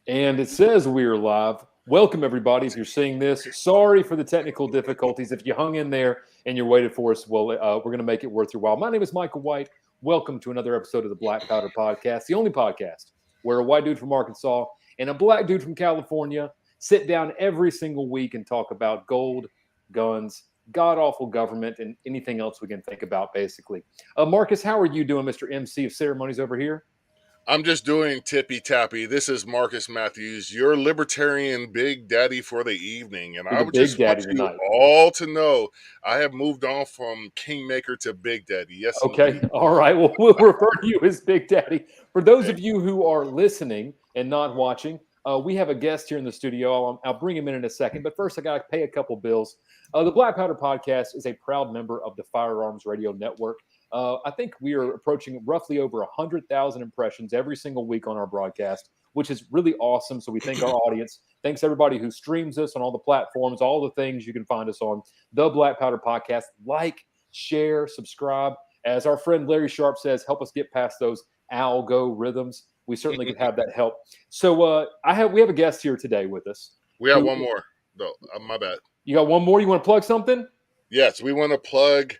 And it says we are live. Welcome, everybody. If you're seeing this, sorry for the technical difficulties. If you hung in there and you're waiting for us, well, we're going to make it worth your while. My name is Michael White. Welcome to another episode of the Black Powder Podcast, the only podcast where a white dude from Arkansas and a black dude from California sit down every single week and talk about gold, guns, god-awful government, and anything else we can think about, basically. Marcus, how are you doing, Mr. MC of Ceremonies over here? I'm just doing tippy-tappy. This is Marcus Matthews, your libertarian big daddy for the evening. And I would just want you all to know I have moved on from Kingmaker to Big Daddy. Yes, okay. Indeed. All right. Well, we'll refer to you as Big Daddy. For those of you who are listening and not watching, we have a guest here in the studio. I'll bring him in a second. But first, I got to pay a couple bills. The Black Powder Podcast is a proud member of the Firearms Radio Network. I think we are approaching roughly over 100,000 impressions every single week on our broadcast, which is really awesome. So we thank our audience. Thanks everybody who streams us on all the platforms, all the things you can find us on. The Black Powder Podcast. Like, share, subscribe. As our friend Larry Sharp says, help us get past those algorithms. We certainly could have that help. So we have a guest here today with us. We have one more, though. My bad. You got one more? You want to plug something? Yes, we want to plug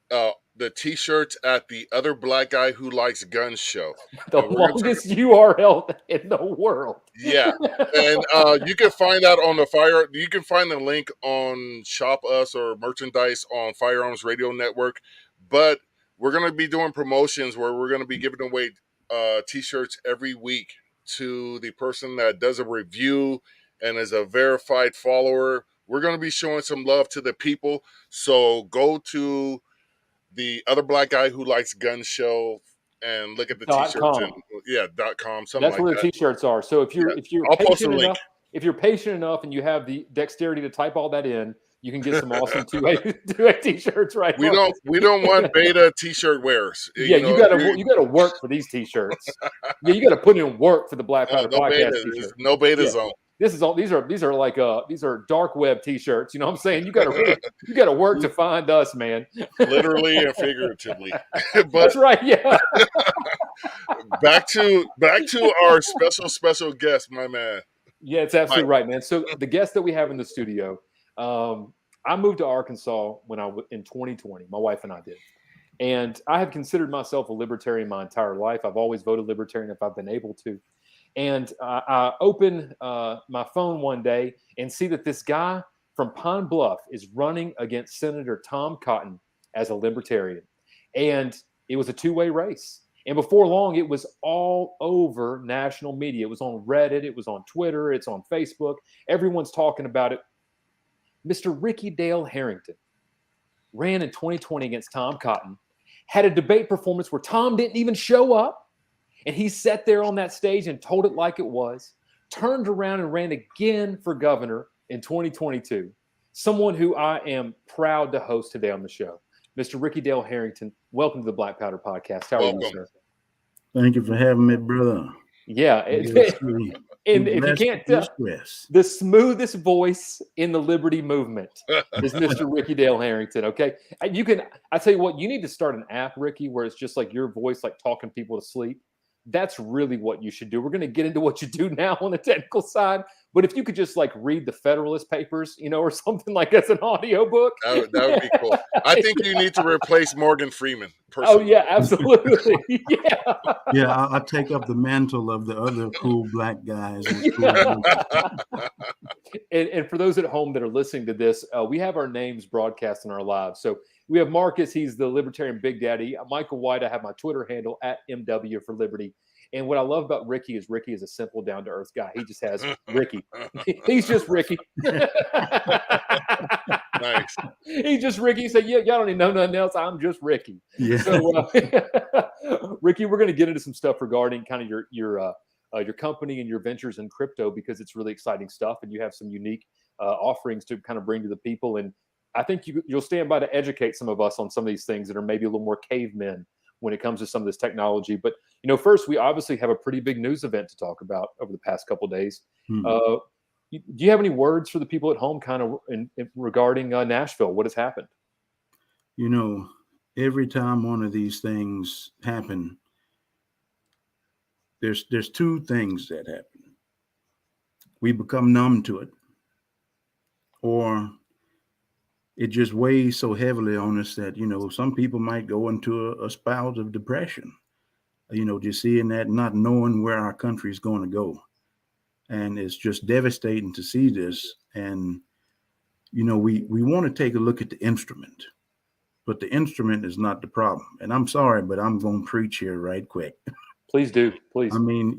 the T-shirts at the Other Black Guy Who Likes Guns show. The longest URL in the world. Yeah, and you can find that on You can find the link on Shop Us or merchandise on Firearms Radio Network. But we're going to be doing promotions where we're going to be giving away T-shirts every week to the person that does a review and is a verified follower. We're going to be showing some love to the people. So go to the Other Black Guy Who Likes Guns show and look at the T-shirts. .com. That's where the T-shirts are. So if you're if you're patient enough and you have the dexterity to type all that in, you can get some awesome two-way T-shirts right now. We don't want beta T-shirt wearers. Yeah, you gotta work for these T-shirts. Yeah, you gotta put in work for the Black Powder Podcast T-shirt. No beta zone. These are like dark web T-shirts. You know what I'm saying? You gotta work to find us, man. Literally and figuratively. But that's right. Yeah. back to our special guest, my man. Yeah, it's absolutely right, man. So the guest that we have in the studio, I moved to Arkansas in 2020. My wife and I did, and I have considered myself a libertarian my entire life. I've always voted libertarian if I've been able to. And I open my phone one day and see that this guy from Pine Bluff is running against Senator Tom Cotton as a libertarian. And it was a two-way race. And before long, it was all over national media. It was on Reddit. It was on Twitter. It's on Facebook. Everyone's talking about it. Mr. Ricky Dale Harrington ran in 2020 against Tom Cotton, had a debate performance where Tom didn't even show up. And he sat there on that stage and told it like it was, turned around and ran again for governor in 2022. Someone who I am proud to host today on the show. Mr. Ricky Dale Harrington, welcome to the Black Powder Podcast. How are you, sir? Thank you for having me, brother. Yeah. And if you can't tell, the smoothest voice in the liberty movement is Mr. Ricky Dale Harrington, okay? I tell you what, you need to start an app, Ricky, where it's just like your voice, like talking people to sleep. That's really what you should do. We're going to get into what you do now on the technical side. But if you could just like read the Federalist Papers, or something like as an audiobook. That would be cool. I think you need to replace Morgan Freeman. Personally. Oh, yeah, absolutely. Yeah. Yeah, I'll take up the mantle of the other cool black guys. And for those at home that are listening to this, we have our names broadcast in our lives. So we have Marcus. He's the Libertarian Big Daddy. Michael White. I have my Twitter handle at MW for Liberty. And what I love about Ricky is a simple, down-to-earth guy. He just has Ricky. He's just Ricky. Nice. He's just Ricky. He said, yeah, y'all don't even know nothing else. I'm just Ricky. Yeah. So, Ricky, we're going to get into some stuff regarding kind of your company and your ventures in crypto, because it's really exciting stuff. And you have some unique offerings to kind of bring to the people. And I think you'll stand by to educate some of us on some of these things that are maybe a little more cavemen when it comes to some of this technology. But, first, we obviously have a pretty big news event to talk about over the past couple of days. Mm-hmm. Do you have any words for the people at home kind of regarding Nashville? What has happened? Every time one of these things happen, there's two things that happen. we become numb to it, or it just weighs so heavily on us that, some people might go into a spout of depression, just seeing that, not knowing where our country is going to go. And it's just devastating to see this. And, we want to take a look at the instrument, but the instrument is not the problem. And I'm sorry, but I'm going to preach here right quick. Please do. Please. I mean,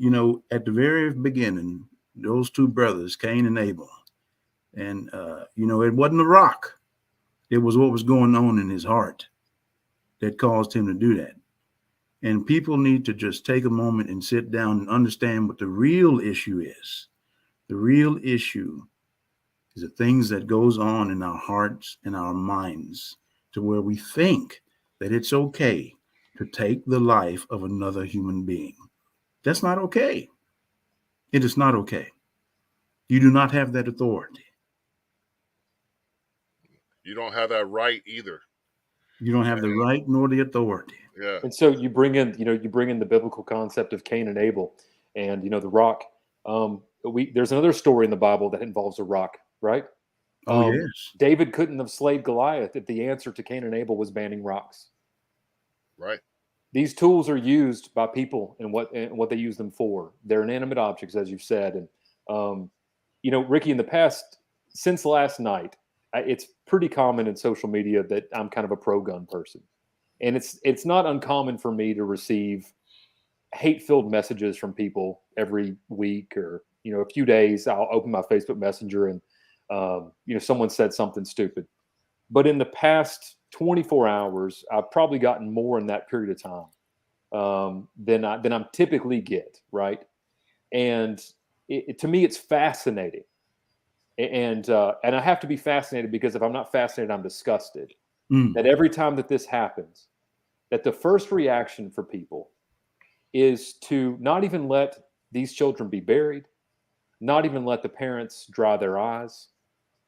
at the very beginning, those two brothers, Cain and Abel, and, it wasn't a rock. It was what was going on in his heart that caused him to do that. And people need to just take a moment and sit down and understand what the real issue is. The real issue is the things that goes on in our hearts and our minds, to where we think that it's okay to take the life of another human being. That's not okay. It is not okay. You do not have that authority. You don't have that right either. You don't have the right nor the authority. Yeah. And so you bring in the biblical concept of Cain and Abel, and the rock. There's another story in the Bible that involves a rock, right? Oh, yes. David couldn't have slayed Goliath if the answer to Cain and Abel was banning rocks. Right. These tools are used by people and what they use them for. They're inanimate objects, as you've said. And Ricky, in the past, since last night, it's pretty common in social media that I'm kind of a pro-gun person. And it's not uncommon for me to receive hate-filled messages from people every week, or a few days. I'll open my Facebook Messenger and someone said something stupid. But in the past 24 hours, I've probably gotten more in that period of time than I'm typically get, right? And to me, it's fascinating. And I have to be fascinated, because if I'm not fascinated, I'm disgusted. That every time that this happens, that the first reaction for people is to not even let these children be buried, not even let the parents dry their eyes,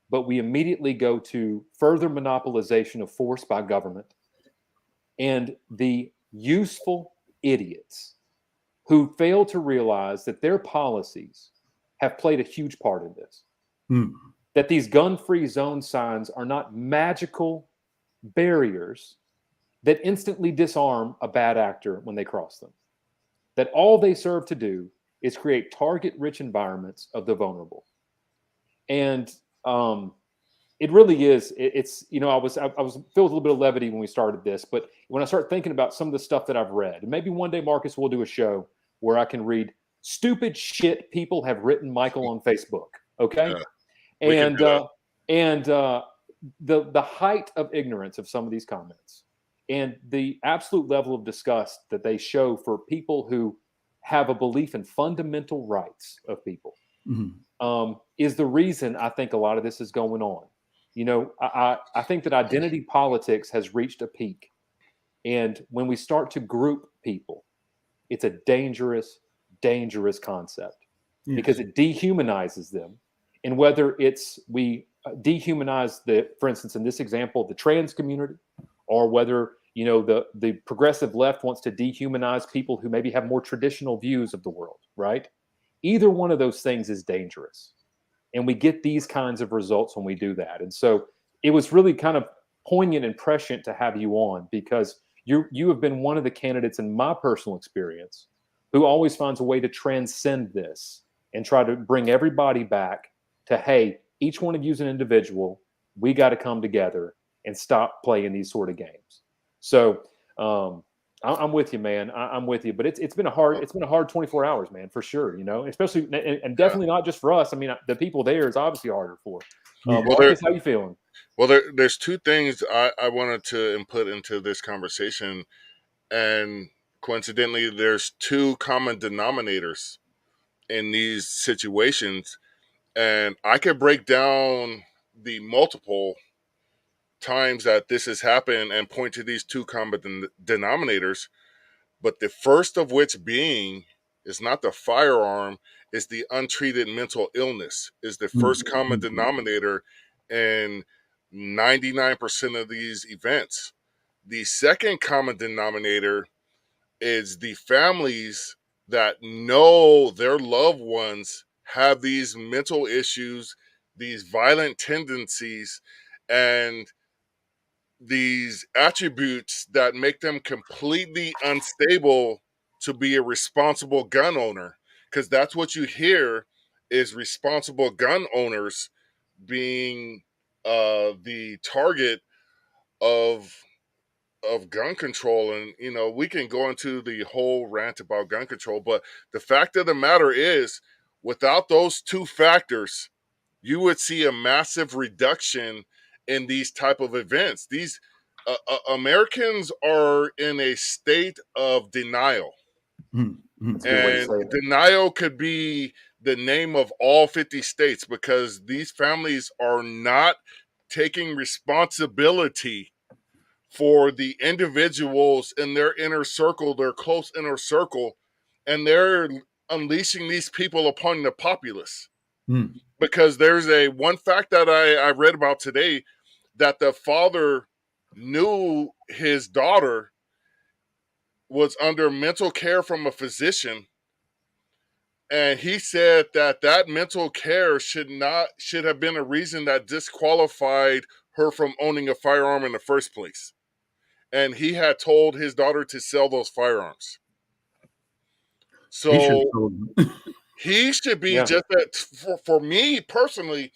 but we immediately go to further monopolization of force by government and the useful idiots who fail to realize that their policies have played a huge part in this. That these gun-free zone signs are not magical barriers that instantly disarm a bad actor when they cross them. That all they serve to do is create target-rich environments of the vulnerable. And it really is. It's I was filled with a little bit of levity when we started this, but when I start thinking about some of the stuff that I've read, and maybe one day, Marcus, we'll do a show where I can read stupid shit people have written Michael on Facebook. Okay, Yeah, and the height of ignorance of some of these comments, and the absolute level of disgust that they show for people who have a belief in fundamental rights of people, is the reason I think a lot of this is going on. I think that identity politics has reached a peak. And when we start to group people, it's a dangerous, dangerous concept, because it dehumanizes them. And whether we dehumanize for instance, in this example, the trans community, or whether, the progressive left wants to dehumanize people who maybe have more traditional views of the world, right? Either one of those things is dangerous. And we get these kinds of results when we do that. And so it was really kind of poignant and prescient to have you on, because you have been one of the candidates in my personal experience who always finds a way to transcend this and try to bring everybody back to, hey, each one of you is an individual. We got to come together and stop playing these sort of games. So I'm with you, man. I'm with you, but it's been a hard 24 hours, man, for sure. Especially and definitely not just for us. I mean, the people there is obviously harder for. Marcus, how you feeling? Well, there's two things I wanted to input into this conversation, and coincidentally, there's two common denominators in these situations, and I could break down the multiple times that this has happened and point to these two common denominators. But the first of which being is not the firearm, is the untreated mental illness, is the first common denominator in 99% of these events. The second common denominator is the families that know their loved ones have these mental issues, these violent tendencies, and these attributes that make them completely unstable to be a responsible gun owner. Because that's what you hear is responsible gun owners being the target of gun control. And we can go into the whole rant about gun control, but the fact of the matter is, without those two factors, you would see a massive reduction in these type of events. These Americans are in a state of denial. That's a good way to And say it. denial could be the name of all 50 states, because these families are not taking responsibility for the individuals in their inner circle, their close inner circle, and they're unleashing these people upon the populace. Because there's one fact that I read about today, that the father knew his daughter was under mental care from a physician, and he said that mental care should have been a reason that disqualified her from owning a firearm in the first place. And he had told his daughter to sell those firearms. So he should be just that. For me personally,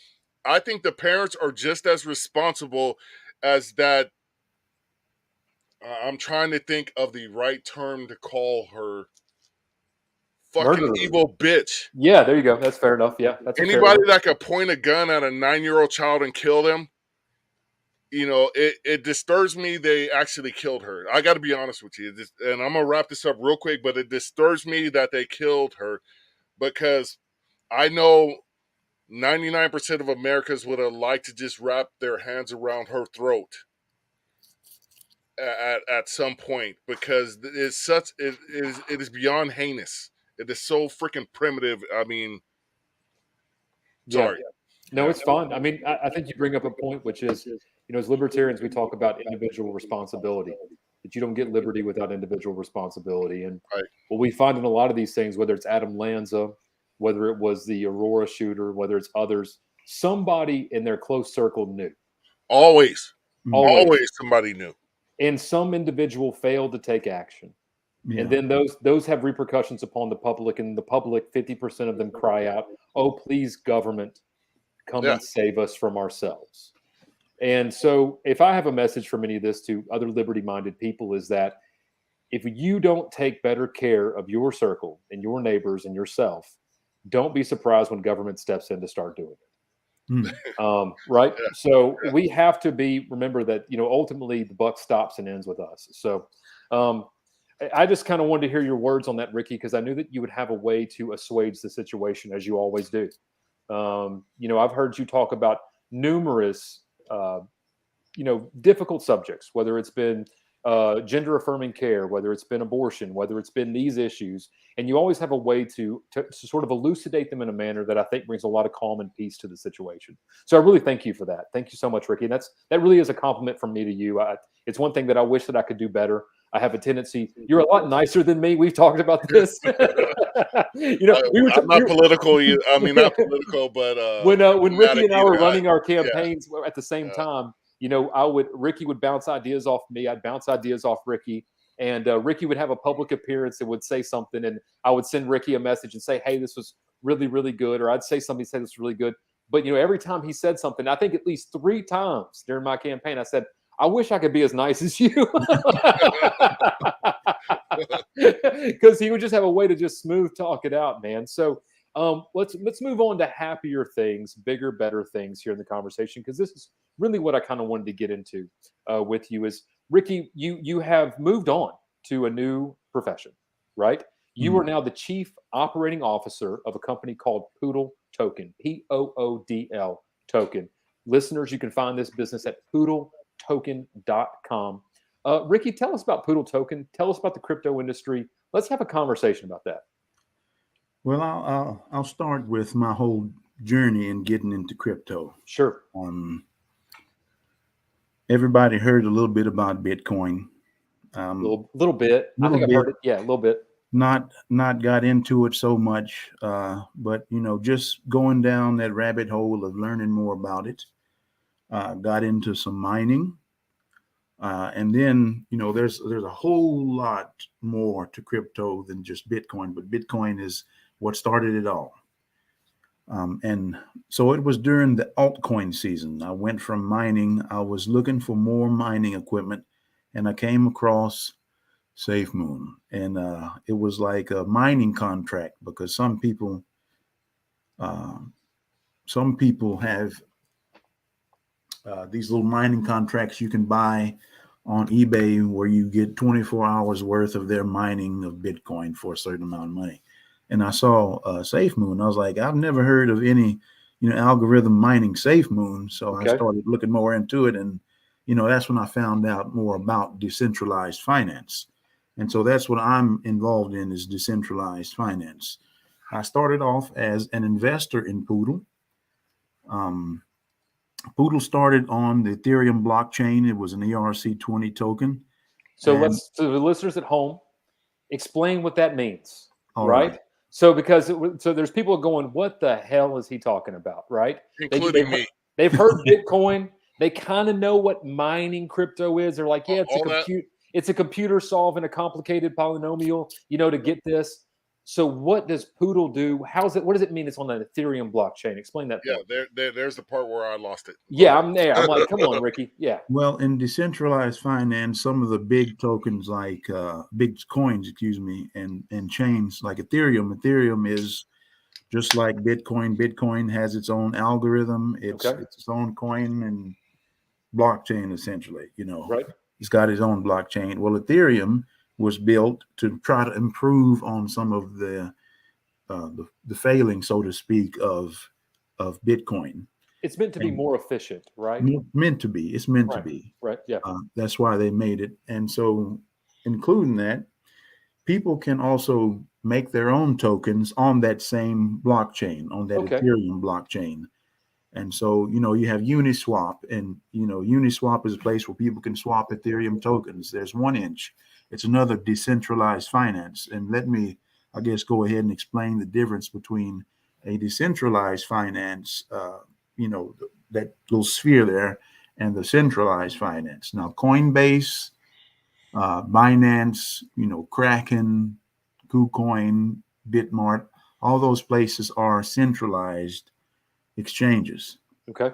I think the parents are just as responsible as that. I'm trying to think of the right term to call her. Fucking Murderer. Evil bitch. Yeah, there you go. That's fair enough. Yeah, that's anybody that could point a gun at a 9-year-old child and kill them. It disturbs me they actually killed her. I got to be honest with you. And I'm going to wrap this up real quick, but it disturbs me that they killed her, because I know 99% of Americans would have liked to just wrap their hands around her throat at some point, because it is beyond heinous. It is so freaking primitive. I mean, sorry. No, it's fine. I mean, I think you bring up a point, which is, as libertarians, we talk about individual responsibility, that you don't get liberty without individual responsibility. And what we find in a lot of these things, whether it's Adam Lanza, whether it was the Aurora shooter, whether it's others, somebody in their close circle knew. Always somebody knew. And some individual failed to take action. Yeah. And then those have repercussions upon the public, and the public, 50% of them cry out, "Oh, please, government, come and save us from ourselves." And so if I have a message from any of this to other liberty-minded people, is that if you don't take better care of your circle and your neighbors and yourself, don't be surprised when government steps in to start doing it. Right? Yeah. So we have to remember that, ultimately the buck stops and ends with us. So I just kind of wanted to hear your words on that, Ricky, because I knew that you would have a way to assuage the situation, as you always do. I've heard you talk about numerous, difficult subjects, whether it's been gender affirming care, whether it's been abortion, whether it's been these issues, and you always have a way to sort of elucidate them in a manner that I think brings a lot of calm and peace to the situation. So I really thank you for that. Thank you so much, Ricky. And that really is a compliment from me to you. It's one thing that I wish that I could do better. I have a tendency. You're a lot nicer than me. We've talked about this. I'm not political. I mean, not political, but when Ricky and I were running our campaigns at the same time, Ricky would bounce ideas off me. I'd bounce ideas off Ricky, and Ricky would have a public appearance and would say something, and I would send Ricky a message and say, "Hey, this was really, really good," or I'd say something, say this was really good. But every time he said something, I think at least 3 times during my campaign, I said, "I wish I could be as nice as you," because he would just have a way to just smooth talk it out, man. So let's move on to happier things, bigger, better things here in the conversation, because this is really what I kind of wanted to get into with you. Is Ricky, you have moved on to a new profession, right? You are now the chief operating officer of a company called Poodle Token, POODL Token. Listeners, you can find this business at poodletoken.com. Ricky, tell us about Poodle Token. Tell us about the crypto industry. Let's have a conversation about that. Well, I'll start with my whole journey in getting into crypto. Sure. Everybody heard a little bit about Bitcoin. Little bit. I think I've heard it. Yeah, a little bit. not got into it so much, but just going down that rabbit hole of learning more about it. Got into some mining, and then there's a whole lot more to crypto than just Bitcoin, but Bitcoin is what started it all. And so it was during the altcoin season. I went from mining. I was looking for more mining equipment, and I came across SafeMoon, and it was like a mining contract because some people have these little mining contracts you can buy on eBay where you get 24 hours worth of their mining of Bitcoin for a certain amount of money. And I saw SafeMoon. I was like, I've never heard of any, algorithm mining SafeMoon. So I started looking more into it, and that's when I found out more about decentralized finance. And so that's what I'm involved in, is decentralized finance. I started off as an investor in Poodle. Poodle started on the Ethereum blockchain. It was an ERC20 token. So to the listeners at home, explain what that means, right? Right. So so there's people going, what the hell is he talking about, right? Including me. They've heard Bitcoin. They kind of know what mining crypto is. They're like, yeah, it's a computer solving a complicated polynomial, to get this. So what does Poodle do? What does it mean it's on the Ethereum blockchain? Explain that. Yeah, there's the part where I lost it. Yeah, I'm there. I'm like, come on, Ricky. Yeah. Well, in decentralized finance, some of the big tokens like big coins, and chains like Ethereum is just like Bitcoin. Bitcoin has its own algorithm. It's its own coin and blockchain, essentially. Right. It's got its own blockchain. Well, Ethereum was built to try to improve on some of the failing, so to speak, of Bitcoin. It's meant to be more efficient, right? Meant to be. It's meant to be. Right. Yeah. That's why they made it. And so, including that, people can also make their own tokens on that same blockchain, on that Ethereum blockchain. And so, you have Uniswap, and, Uniswap is a place where people can swap Ethereum tokens. There's 1inch. It's another decentralized finance. And let me, I guess, go ahead and explain the difference between a decentralized finance, that little sphere there, and the centralized finance. Now, Coinbase, Binance, Kraken, KuCoin, Bitmart, all those places are centralized exchanges. Okay.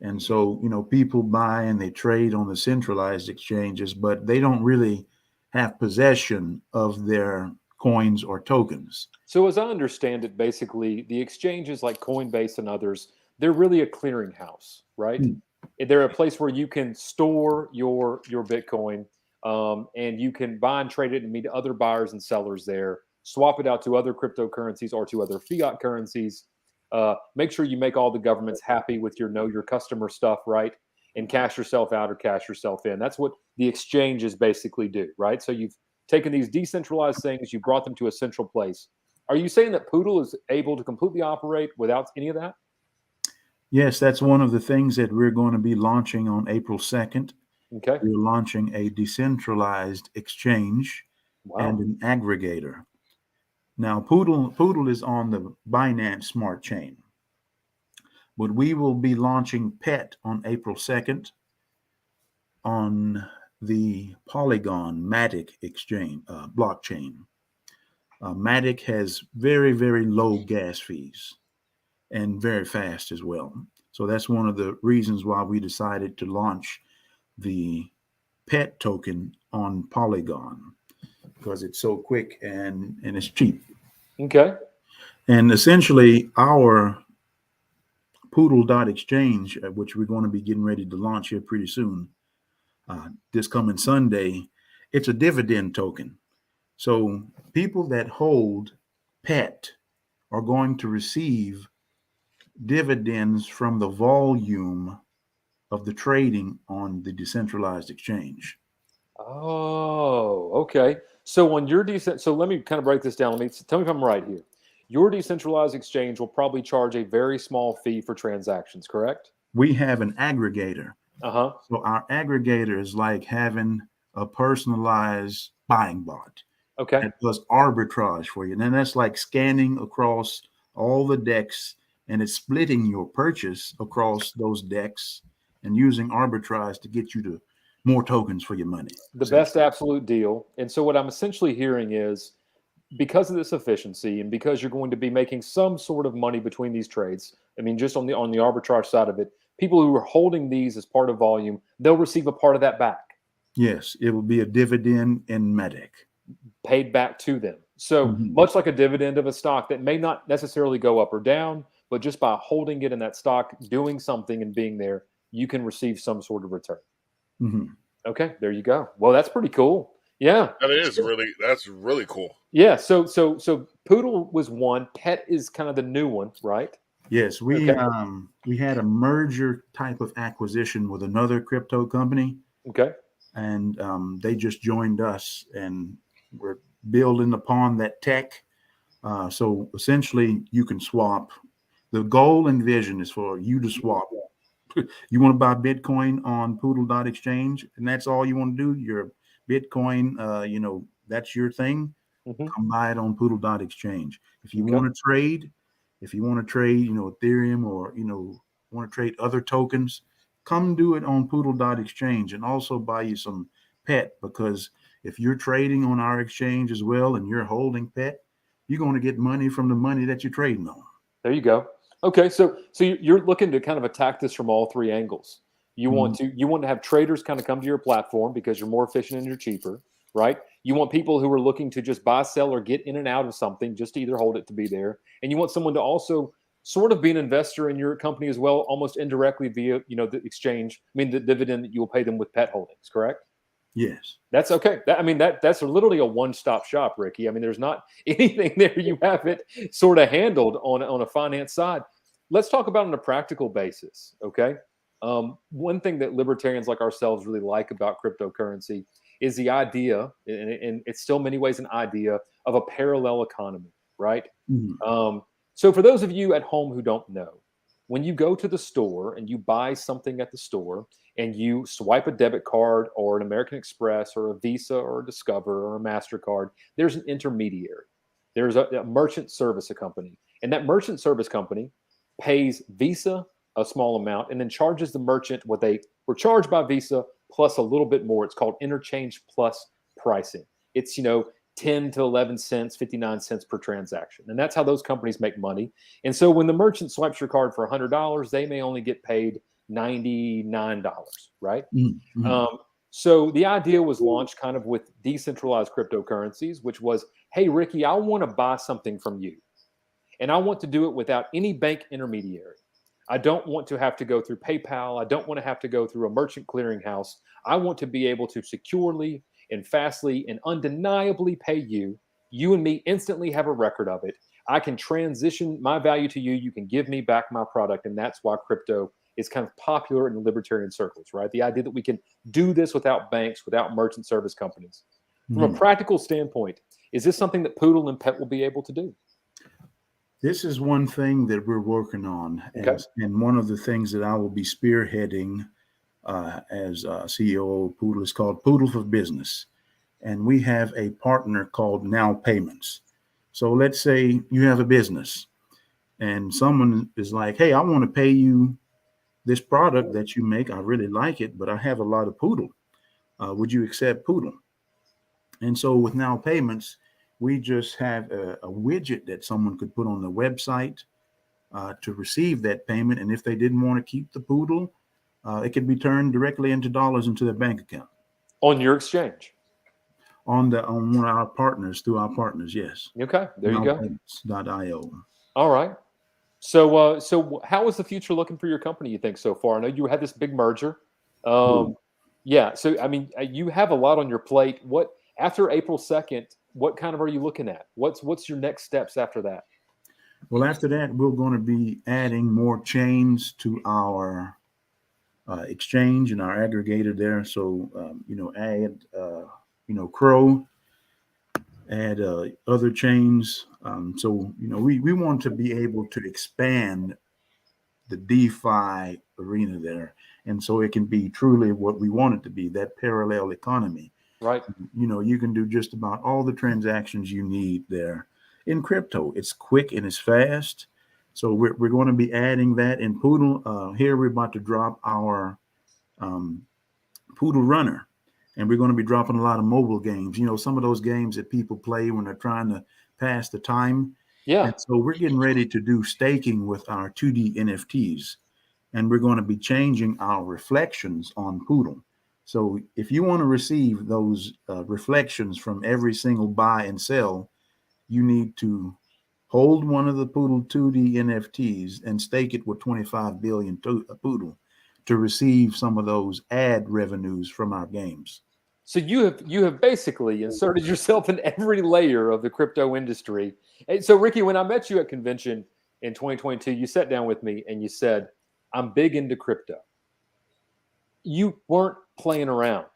And so, people buy and they trade on the centralized exchanges, but they don't really have possession of their coins or tokens. So as I understand it, basically the exchanges like Coinbase and others, they're really a clearinghouse, right? They're a place where you can store your Bitcoin, and you can buy and trade it and meet other buyers and sellers there, swap it out to other cryptocurrencies or to other fiat currencies. Make sure you make all the governments happy with your know your customer stuff, right? And cash yourself out or cash yourself in. That's what the exchanges basically do, right? So you've taken these decentralized things, you brought them to a central place. Are you saying that Poodle is able to completely operate without any of that? Yes, that's one of the things that we're going to be launching on April 2nd. Okay. We're launching a decentralized exchange and an aggregator. Now, Poodle is on the Binance Smart Chain, but we will be launching PET on April 2nd on the Polygon Matic exchange blockchain. Matic has very, very low gas fees and very fast as well. So that's one of the reasons why we decided to launch the PET token on Polygon, because it's so quick and it's cheap. Okay. And essentially our Poodle.exchange, which we're going to be getting ready to launch here pretty soon, this coming Sunday, it's a dividend token. So people that hold PET are going to receive dividends from the volume of the trading on the decentralized exchange. Oh, okay. So when you're so let me kind of break this down. Tell me if I'm right here. Your decentralized exchange will probably charge a very small fee for transactions, correct? We have an aggregator. Uh-huh. So our aggregator is like having a personalized buying bot. Okay. that does arbitrage for you. And that's like scanning across all the decks, and it's splitting your purchase across those decks and using arbitrage to get you to more tokens for your money. The best absolute deal. And so what I'm essentially hearing is, because of this efficiency and because you're going to be making some sort of money between these trades, I mean, just on the arbitrage side of it, people who are holding these as part of volume, they'll receive a part of that back. Yes, it will be a dividend in MEDIC. Paid back to them. So much like a dividend of a stock that may not necessarily go up or down, but just by holding it in that stock, doing something and being there, you can receive some sort of return. Okay, there you go. Well, that's pretty cool. Yeah. That's really cool. Yeah. So Poodle was one. Pet is kind of the new one, right? Yes, we had a merger type of acquisition with another crypto company. Okay. And they just joined us, and we're building upon that tech. So essentially, you can swap. The goal and vision is for you to swap. You want to buy Bitcoin on Poodle.exchange, and that's all you want to do. Your Bitcoin, that's your thing. Come buy it on Poodle.exchange. If you want to trade, Ethereum, or want to trade other tokens, come do it on Poodle.exchange, and also buy you some Pet, because if you're trading on our exchange as well and you're holding Pet, you're going to get money from the money that you're trading on. There you go. Okay, so you're looking to kind of attack this from all three angles. You want to have traders kind of come to your platform because you're more efficient and you're cheaper, right? You want people who are looking to just buy, sell, or get in and out of something, just to either hold it to be there. And you want someone to also sort of be an investor in your company as well, almost indirectly via, the exchange. I mean, the dividend that you will pay them with Pet holdings, correct? Yes. That's okay. That's literally a one-stop shop, Ricky. I mean, there's not anything there. You have it sort of handled on a finance side. Let's talk about it on a practical basis, okay? One thing that libertarians like ourselves really like about cryptocurrency is the idea, and it's still in many ways an idea, of a parallel economy, right? So for those of you at home who don't know, when you go to the store and you buy something at the store and you swipe a debit card or an American Express or a Visa or a Discover or a MasterCard, there's an intermediary. There's a merchant service company. And that merchant service company pays Visa a small amount and then charges the merchant what they were charged by Visa plus a little bit more. It's called interchange plus pricing. It's, 10 to 11 cents, 59 cents per transaction. And that's how those companies make money. And so when the merchant swipes your card for $100, they may only get paid $99, right? So the idea was launched kind of with decentralized cryptocurrencies, which was, hey, Ricky, I want to buy something from you. And I want to do it without any bank intermediary. I don't want to have to go through PayPal. I don't want to have to go through a merchant clearinghouse. I want to be able to securely and fastly and undeniably pay you. You and me instantly have a record of it. I can transition my value to you. You can give me back my product. And that's why crypto is kind of popular in the libertarian circles, right? The idea that we can do this without banks, without merchant service companies. From a practical standpoint, is this something that Poodle and Pet will be able to do? This is one thing that we're working on. And one of the things that I will be spearheading as CEO of Poodle is called Poodle for Business. And we have a partner called Now Payments. So let's say you have a business and someone is like, hey, I want to pay you this product that you make. I really like it, but I have a lot of Poodle. Would you accept Poodle? And so with Now Payments, we just have a widget that someone could put on the website to receive that payment. And if they didn't want to keep the Poodle, it could be turned directly into dollars into their bank account. On your exchange? On one of our partners, through our partners, yes. Okay, there you go. .io. All right. So how is the future looking for your company, you think, so far? I know you had this big merger. Yeah, so, I mean, you have a lot on your plate. What, after April 2nd, what kind of are you looking at? What's your next steps after that? Well, after that, we're going to be adding more chains to our exchange and our aggregator there. So, add, Crow, add other chains. So, we want to be able to expand the DeFi arena there. And so it can be truly what we want it to be, that parallel economy. Right. You can do just about all the transactions you need there in crypto. It's quick and it's fast. So we're going to be adding that in Poodle. Here we're about to drop our um, Poodle Runner, and we're going to be dropping a lot of mobile games. Some of those games that people play when they're trying to pass the time. Yeah. And so we're getting ready to do staking with our 2D NFTs, and we're going to be changing our reflections on Poodle. So if you want to receive those reflections from every single buy and sell, you need to hold one of the Poodle 2D NFTs and stake it with 25 billion Poodle to receive some of those ad revenues from our games. So you have basically inserted yourself in every layer of the crypto industry. And so Ricky, when I met you at convention in 2022, you sat down with me and you said, "I'm big into crypto." You weren't playing around.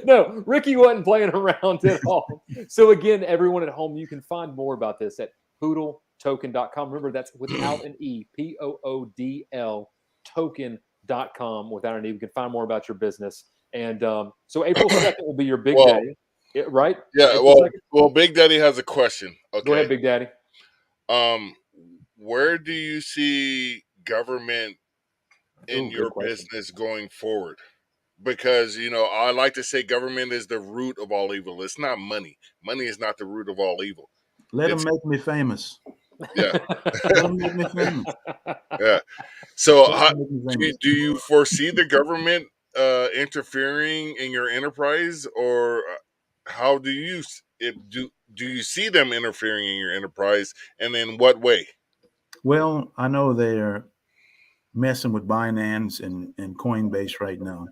No, Ricky wasn't playing around at all. So again, everyone at home, you can find more about this at poodletoken.com. Remember, that's without an E, POODL token.com without an E. You can find more about your business. And so April 2nd will be your big day, right? Yeah. April well, Big Daddy has a question. Okay. Go ahead, Big Daddy. Where do you see government in your question. business going forward? Because, I like to say government is the root of all evil. It's not money. Money is not the root of all evil. Let them make me famous. Yeah. Let them make me famous. Yeah. So do you foresee the government interfering in your enterprise, or how do you see them interfering in your enterprise, and in what way? Well, I know they're messing with Binance and Coinbase right now.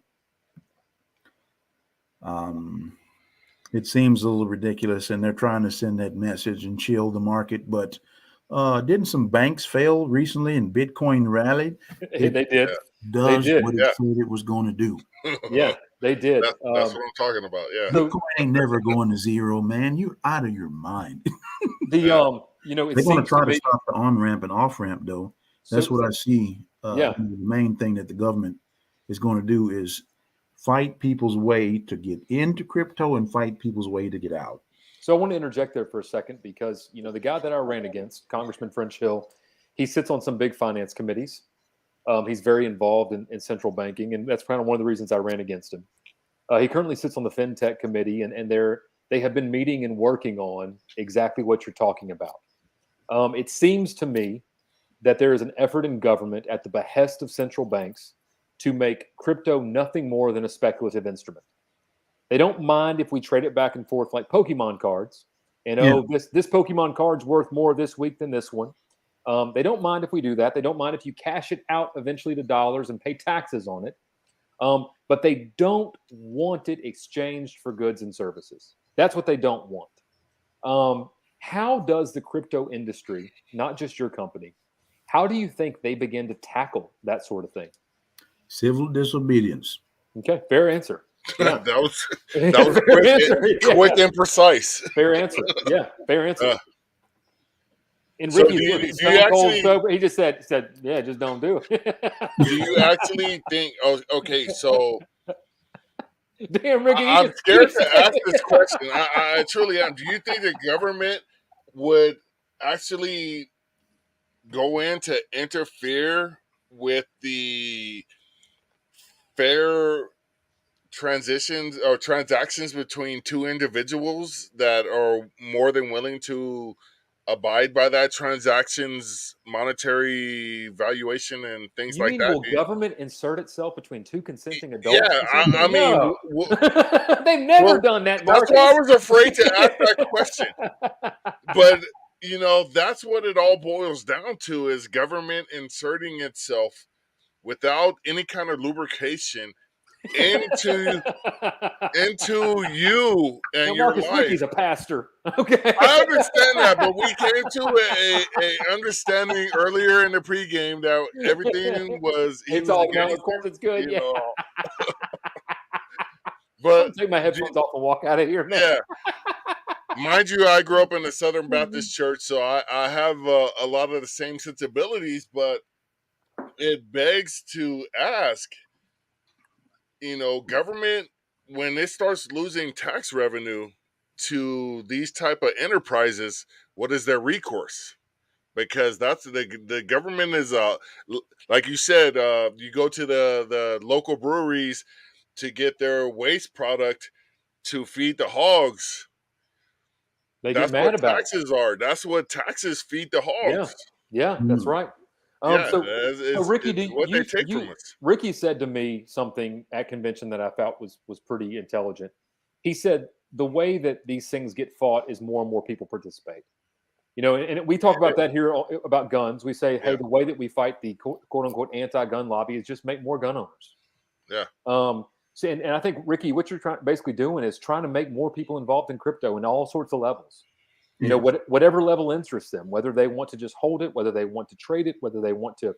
It seems a little ridiculous, and they're trying to send that message and chill the market. But didn't some banks fail recently and Bitcoin rallied? They did. Does what it said it was going to do. Yeah, they did. That's what I'm talking about. Yeah, Bitcoin ain't never going to zero, man. You're out of your mind. They're going to try to stop the on ramp and off ramp, though. That's what I see. The main thing that the government is going to do is fight people's way to get into crypto and fight people's way to get out. So I want to interject there for a second because, the guy that I ran against, Congressman French Hill, he sits on some big finance committees. He's very involved in central banking, and that's kind of one of the reasons I ran against him. He currently sits on the FinTech committee, and they have been meeting and working on exactly what you're talking about. It seems to me that there is an effort in government at the behest of central banks to make crypto nothing more than a speculative instrument. They don't mind if we trade it back and forth like Pokemon cards. And this Pokemon card's worth more this week than this one. They don't mind if we do that. They don't mind if you cash it out eventually to dollars and pay taxes on it. But they don't want it exchanged for goods and services. That's what they don't want. How does the crypto industry, not just your company, how do you think they begin to tackle that sort of thing? Civil disobedience. Okay, fair answer. Yeah. that was quick and precise. Fair answer. Yeah, fair answer. And So Ricky, he just said, yeah, just don't do it. Do you actually think? Okay, so damn, Ricky, I'm scared to ask this question. I truly am. Do you think the government would actually go in to interfere with the fair transitions or transactions between two individuals that are more than willing to abide by that transaction's monetary valuation and things like that? Will government insert itself between two consenting adults? Yeah, I mean, they've never done that. That's why I was afraid to ask that question. But that's what it all boils down to: is government inserting itself without any kind of lubrication into you and your life. Ricky's a pastor. Okay, I understand that, but we came to a understanding earlier in the pregame that everything was. It's all now. Of course, it's good. Yeah. But I'll take my headphones off and walk out of here. Yeah. Mind you, I grew up in a Southern Baptist church, so I have a lot of the same sensibilities, but it begs to ask, government, when it starts losing tax revenue to these type of enterprises, what is their recourse? Because that's the government is like you said, you go to the local breweries to get their waste product to feed the hogs. They get That's mad what about it. taxes are. That's what taxes feed the Yeah, hogs. yeah, that's Mm. right. Yeah, So Ricky, it's do what they you take from us. Ricky said to me something at convention that I felt was pretty intelligent. He said the way that these things get fought is more and more people participate. And we talk about that here about guns. We say, hey, Yeah, the way that we fight the quote unquote anti-gun lobby is just make more gun owners. yeah. So, and I think Ricky, what you're basically doing is trying to make more people involved in crypto in all sorts of levels. Yes. Whatever level interests them, whether they want to just hold it, whether they want to trade it, whether they want to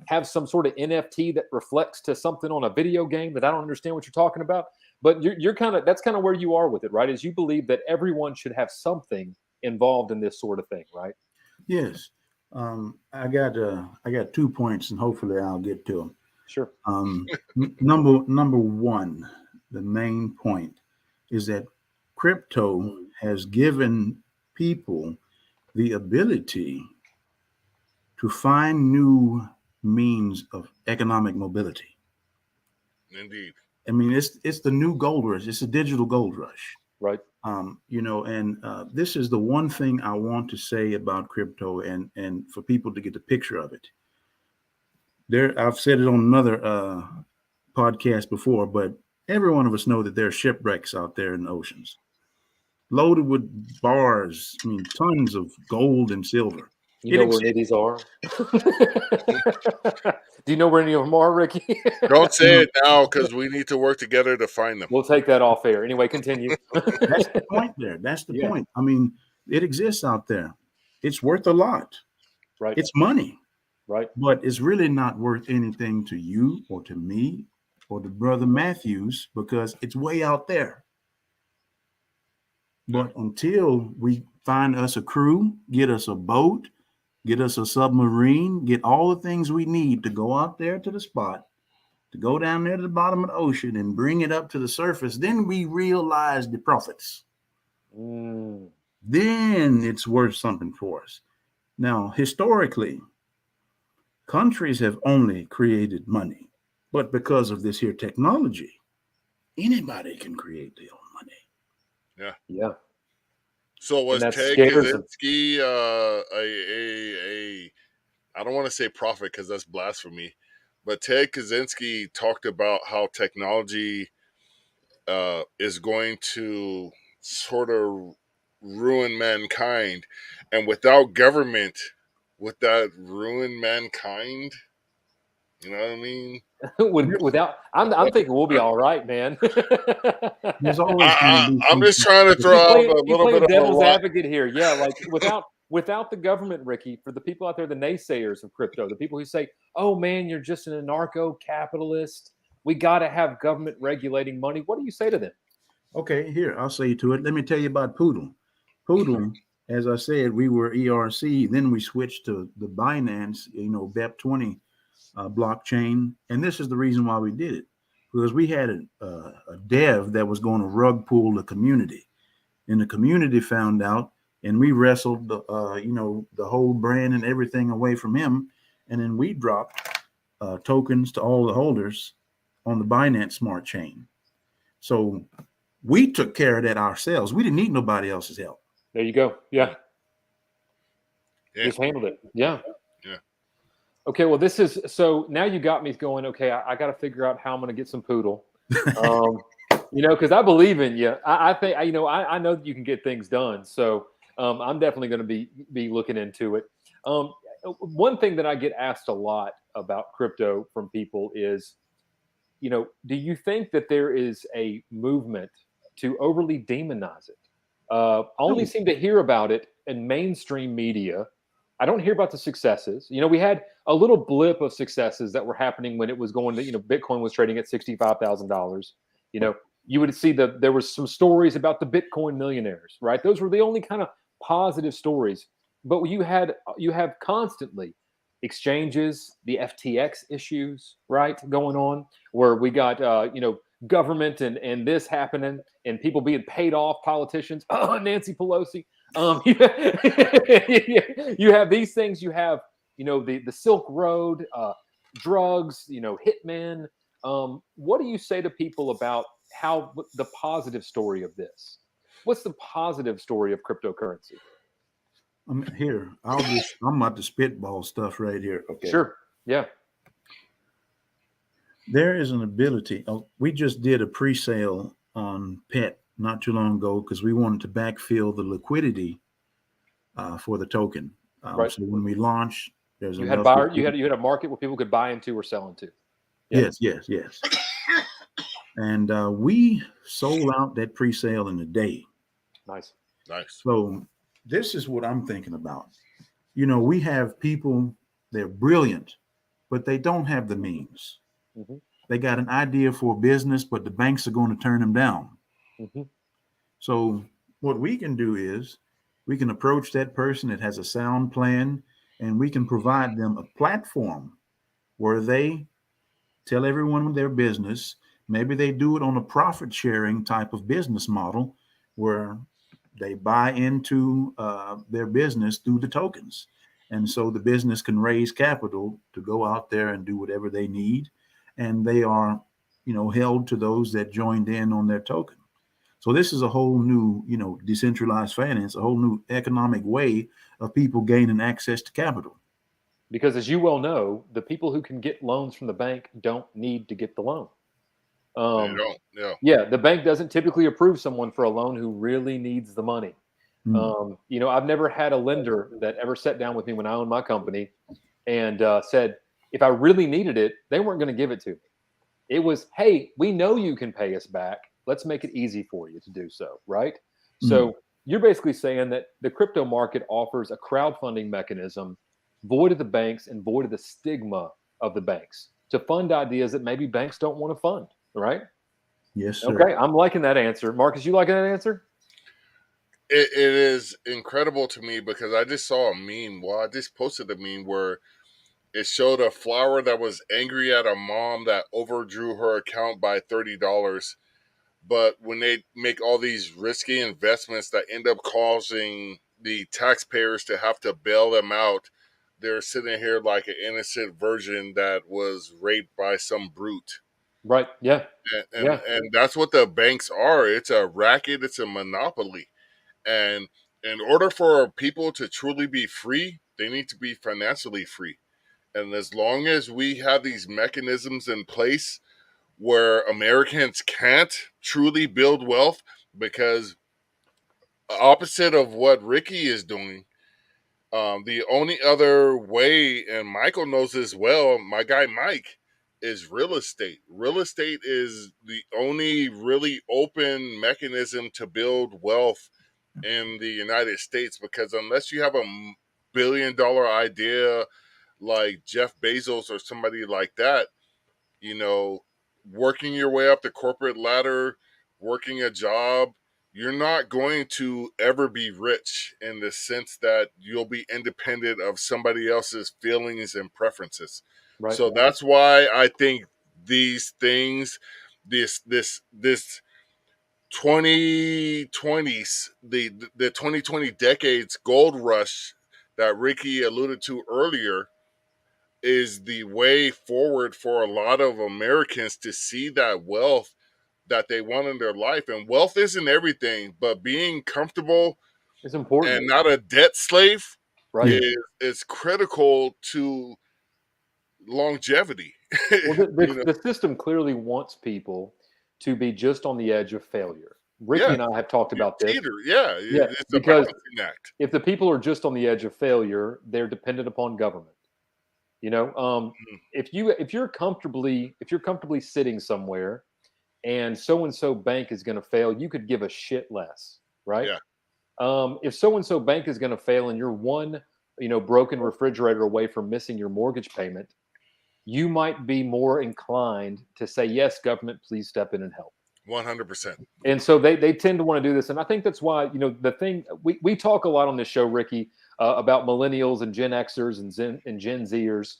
have some sort of NFT that reflects to something on a video game that I don't understand what you're talking about. But you're that's kind of where you are with it, right? Is you believe that everyone should have something involved in this sort of thing, right? Yes. I got 2 points, and hopefully I'll get to them. Sure. Number one, the main point is that crypto has given people the ability to find new means of economic mobility. Indeed. I mean, it's the new gold rush. It's a digital gold rush. Right. This is the one thing I want to say about crypto, and for people to get the picture of it. I've said it on another podcast before, but every one of us know that there are shipwrecks out there in the oceans, loaded with bars. I mean, tons of gold and silver. You know where any of these are? Do you know where any of them are, Ricky? Don't say it now, because we need to work together to find them. We'll take that off air. Anyway, continue. That's the point there. That's the Yeah. point. I mean, it exists out there. It's worth a lot. Right. It's money. Right. But it's really not worth anything to you or to me or to Brother Matthews, because it's way out there. But until we find us a crew, get us a boat, get us a submarine, get all the things we need to go out there to the spot, to go down there to the bottom of the ocean and bring it up to the surface, then we realize the profits. Then it's worth something for us. Now, historically, countries have only created money, but because of this here technology, anybody can create their own money. Yeah. Yeah. So was And that Ted scares them. Kaczynski I don't want to say prophet, because that's blasphemy, but Ted Kaczynski talked about how technology is going to sort of ruin mankind, and without government, would that ruin mankind? You know what I mean? I'm thinking we'll be all right, man. There's always going to be I'm just trying to throw out a little bit of devil's a rock. advocate here. Yeah, like without the government, Ricky, for the people out there, the naysayers of crypto, the people who say, "Oh man, you're just an anarcho-capitalist. We got to have government regulating money." What do you say to them? Okay, here, I'll say to it. Let me tell you about Poodle. Poodle, as I said, we were ERC, then we switched to the Binance, BEP20 blockchain. And this is the reason why we did it, because we had a dev that was going to rug pull the community. And the community found out, and we wrestled the whole brand and everything away from him. And then we dropped tokens to all the holders on the Binance Smart Chain. So we took care of that ourselves. We didn't need nobody else's help. There you go. Yeah. Just handled it. Yeah. Yeah. Okay. Well, so now you got me going. Okay. I got to figure out how I'm going to get some Poodle. Because I believe in you. I think, I know that you can get things done. So I'm definitely going to be looking into it. One thing that I get asked a lot about crypto from people is, do you think that there is a movement to overly demonize it? Only seem to hear about it in mainstream media. I don't hear about the successes. We had a little blip of successes that were happening when it was going to, Bitcoin was trading at $65,000. You would see there was some stories about the Bitcoin millionaires, right? Those were the only kind of positive stories. But you have constantly exchanges, the FTX issues, right, going on, where we got government and this happening and people being paid off, politicians, Nancy Pelosi. You have these things. You have, the Silk Road, drugs, hitmen. What do you say to people about how the positive story of this? What's the positive story of cryptocurrency? I'm here. I'm about to spitball stuff right here. Okay. Sure. Yeah. There is an ability. We just did a pre-sale on PET not too long ago because we wanted to backfill the liquidity for the token. Right. So when we launch, there's you had buyer. You had a market where people could buy into or sell into. Yeah. Yes. And we sold out that pre-sale in a day. Nice. So this is what I'm thinking about. We have people, they're brilliant, but they don't have the means. Mm-hmm. They got an idea for a business, but the banks are going to turn them down. Mm-hmm. So what we can do is we can approach that person that has a sound plan, and we can provide them a platform where they tell everyone their business. Maybe they do it on a profit sharing type of business model where they buy into their business through the tokens. And so the business can raise capital to go out there and do whatever they need. And they are, held to those that joined in on their token. So this is a whole new, decentralized finance, a whole new economic way of people gaining access to capital. Because as you well know, the people who can get loans from the bank don't need to get the loan. They don't. Yeah. Yeah, the bank doesn't typically approve someone for a loan who really needs the money. I've never had a lender that ever sat down with me when I owned my company and said, if I really needed it, they weren't going to give it to me. It was, hey, we know you can pay us back. Let's make it easy for you to do so, right? So you're basically saying that the crypto market offers a crowdfunding mechanism void of the banks and void of the stigma of the banks to fund ideas that maybe banks don't want to fund, right? Yes, sir. Okay, I'm liking that answer. Marcus, you liking that answer? It is incredible to me because I just saw a meme. Well, I just posted a meme where it showed a flower that was angry at a mom that overdrew her account by $30. But when they make all these risky investments that end up causing the taxpayers to have to bail them out, they're sitting here like an innocent virgin that was raped by some brute. Right. Yeah. And that's what the banks are. It's a racket. It's a monopoly. And in order for people to truly be free, they need to be financially free. And as long as we have these mechanisms in place where Americans can't truly build wealth, because opposite of what Ricky is doing, the only other way, and Michael knows this well, my guy Mike, is real estate. Real estate is the only really open mechanism to build wealth in the United States, because unless you have a billion-dollar idea like Jeff Bezos or somebody like that, working your way up the corporate ladder, working a job, you're not going to ever be rich in the sense that you'll be independent of somebody else's feelings and preferences. Right. So that's why I think these things, this 2020s, the 2020 decades gold rush that Ricky alluded to earlier, is the way forward for a lot of Americans to see that wealth that they want in their life. And wealth isn't everything, but being comfortable It's important and not a debt slave, right? is critical to longevity. Well, the system clearly wants people to be just on the edge of failure. Ricky and I have talked about this. It's because a balancing act. If the people are just on the edge of failure, they're dependent upon government. If you're comfortably sitting somewhere and so bank is going to fail, you could give a shit less, right? Yeah. If so bank is going to fail and you're one, broken refrigerator away from missing your mortgage payment, you might be more inclined to say, yes, government, please step in and help. 100%. And so they tend to want to do this. And I think that's why, the thing we talk a lot on this show, Ricky, about millennials and Gen Xers and Gen Zers.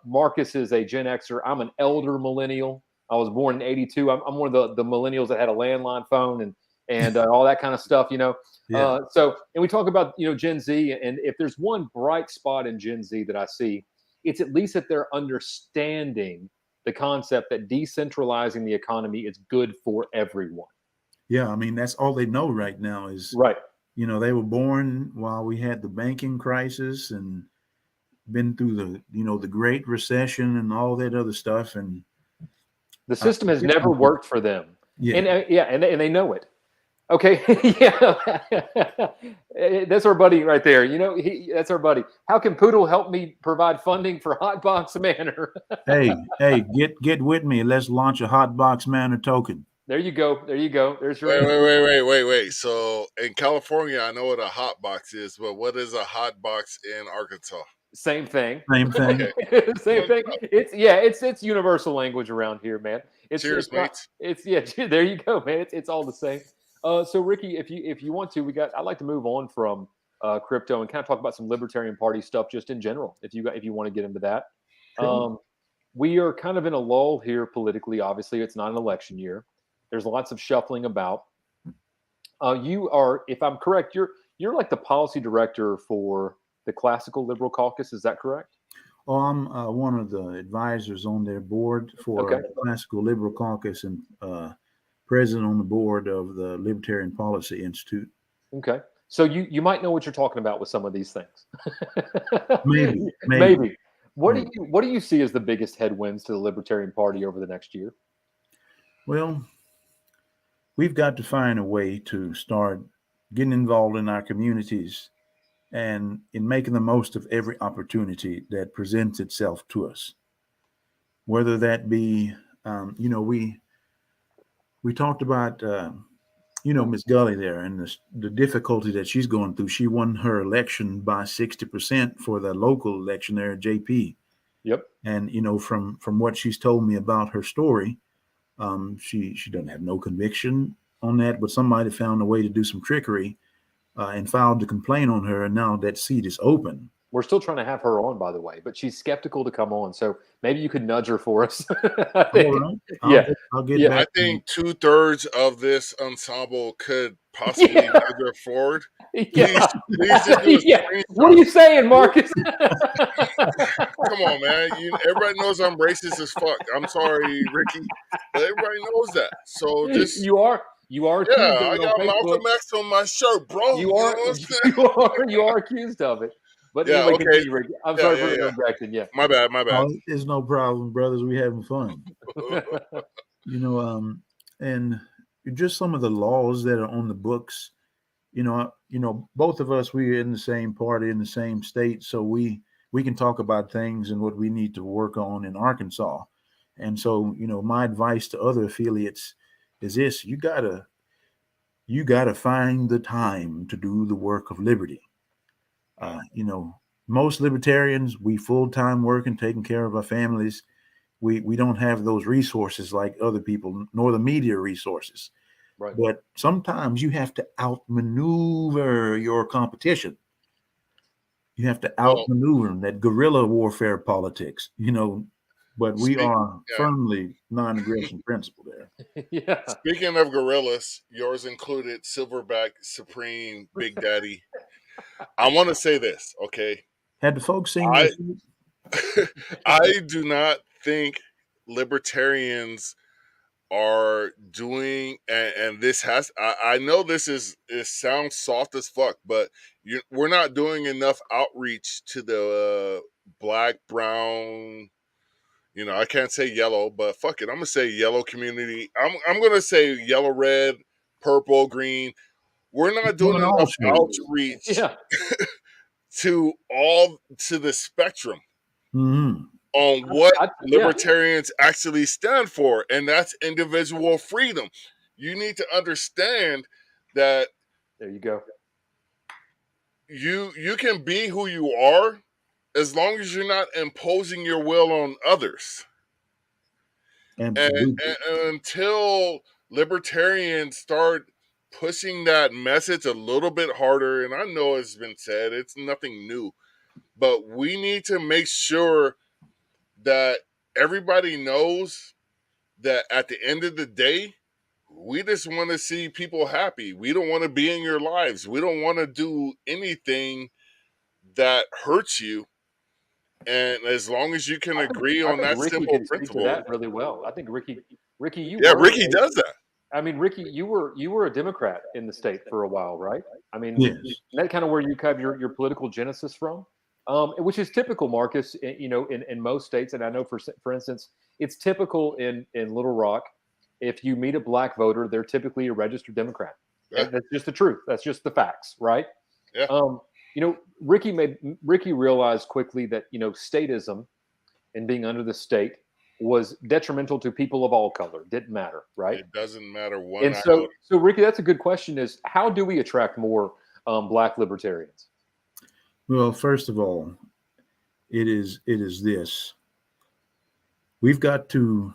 Marcus is a Gen Xer. I'm an elder millennial. I was born in '82. I'm one of the millennials that had a landline phone and all that kind of stuff. Yeah. And we talk about Gen Z, and if there's one bright spot in Gen Z that I see, it's at least that they're understanding the concept that decentralizing the economy is good for everyone. Yeah. I mean, that's all they know right now is, Right. they were born while we had the banking crisis and been through the Great Recession and all that other stuff. And The system has never worked for them. Yeah. And they know it. Okay. Yeah. That's our buddy right there. That's our buddy. How can Poodle help me provide funding for Hotbox Manor? hey, get with me. Let's launch a Hotbox Manor token. There you go. There's your Wait. So in California, I know what a hot box is, but what is a hot box in Arkansas? Same thing. Same thing. Same thing. It's universal language around here, man. Cheers, mates. There you go, man. It's all the same. So Ricky, if you want to, I'd like to move on from crypto and kind of talk about some Libertarian Party stuff just in general. If you want to get into that. Sure. We are kind of in a lull here politically. Obviously, it's not an election year. There's lots of shuffling about. You are, if I'm correct, you're like the policy director for the Classical Liberal Caucus. Is that correct? Oh, I'm one of the advisors on their board for the Classical Liberal Caucus and president on the board of the Libertarian Policy Institute. Okay. So you might know what you're talking about with some of these things. Maybe. What do you see as the biggest headwinds to the Libertarian Party over the next year? Well, we've got to find a way to start getting involved in our communities and in making the most of every opportunity that presents itself to us. Whether that be, we talked about, Miss Gully there and the difficulty that she's going through. She won her election by 60% for the local election there at JP. Yep. And, from what she's told me about her story, she doesn't have no conviction on that, but somebody found a way to do some trickery and filed a complaint on her, and now that seat is open. We're still trying to have her on, by the way, but she's skeptical to come on. So maybe you could nudge her for us. All right. I'll get back. I think 2/3 of this ensemble could possibly move her forward. Please What are you saying, Marcus? Come on, man. Everybody knows I'm racist as fuck. I'm sorry, Ricky, but everybody knows that. So just you are. Yeah, I got Malcolm X on my shirt, bro. You are accused of it. But yeah, anyway, okay. continue, Ricky. I'm sorry for interjecting. Yeah. My bad. Oh, there's no problem, brothers. We having fun. And just some of the laws that are on the books. Both of us, we're in the same party in the same state, so we can talk about things and what we need to work on in Arkansas. And so, my advice to other affiliates is this: you gotta find the time to do the work of liberty. Most libertarians, we full-time working, taking care of our families. We don't have those resources like other people, nor the media resources. Right. But sometimes you have to outmaneuver your competition. You have to outmaneuver that guerrilla warfare politics, but we are firmly non-aggression principle there. Yeah. Speaking of gorillas, yours included Silverback Supreme Big Daddy. I want to say this, okay? Had the folks seen I do not think libertarians are doing, and this has, I know it sounds soft as fuck, but we're not doing enough outreach to the black, brown, I can't say yellow, but fuck it, I'm gonna say yellow community. I'm gonna say yellow, red, purple, green. We're not doing enough outreach to the spectrum on what libertarians actually stand for, and that's individual freedom. You need to understand that. There you go. You can be who you are as long as you're not imposing your will on others. And until libertarians start pushing that message a little bit harder, and I know it's been said, it's nothing new, but we need to make sure that everybody knows that at the end of the day, we just want to see people happy. We don't want to be in your lives. We don't want to do anything that hurts you. And as long as you can agree I on think that Ricky simple can speak to principle, that really well. I think Ricky, you yeah, were Ricky does that. I mean, Ricky, you were a Democrat in the state for a while, right? I mean, Yes. isn't that kind of where you have your political genesis from, which is typical, Marcus. You know, in most states, and I know for instance, it's typical in Little Rock. If you meet a black voter, they're typically a registered Democrat, Yeah, and that's just the truth. That's just the facts, right? yeah. You know, Ricky realized quickly that statism and being under the state was detrimental to people of all color. Didn't matter, right? It doesn't matter one And iota. so Ricky, that's a good question. Is how do we attract more black libertarians? Well, first of all, it is this. We've got to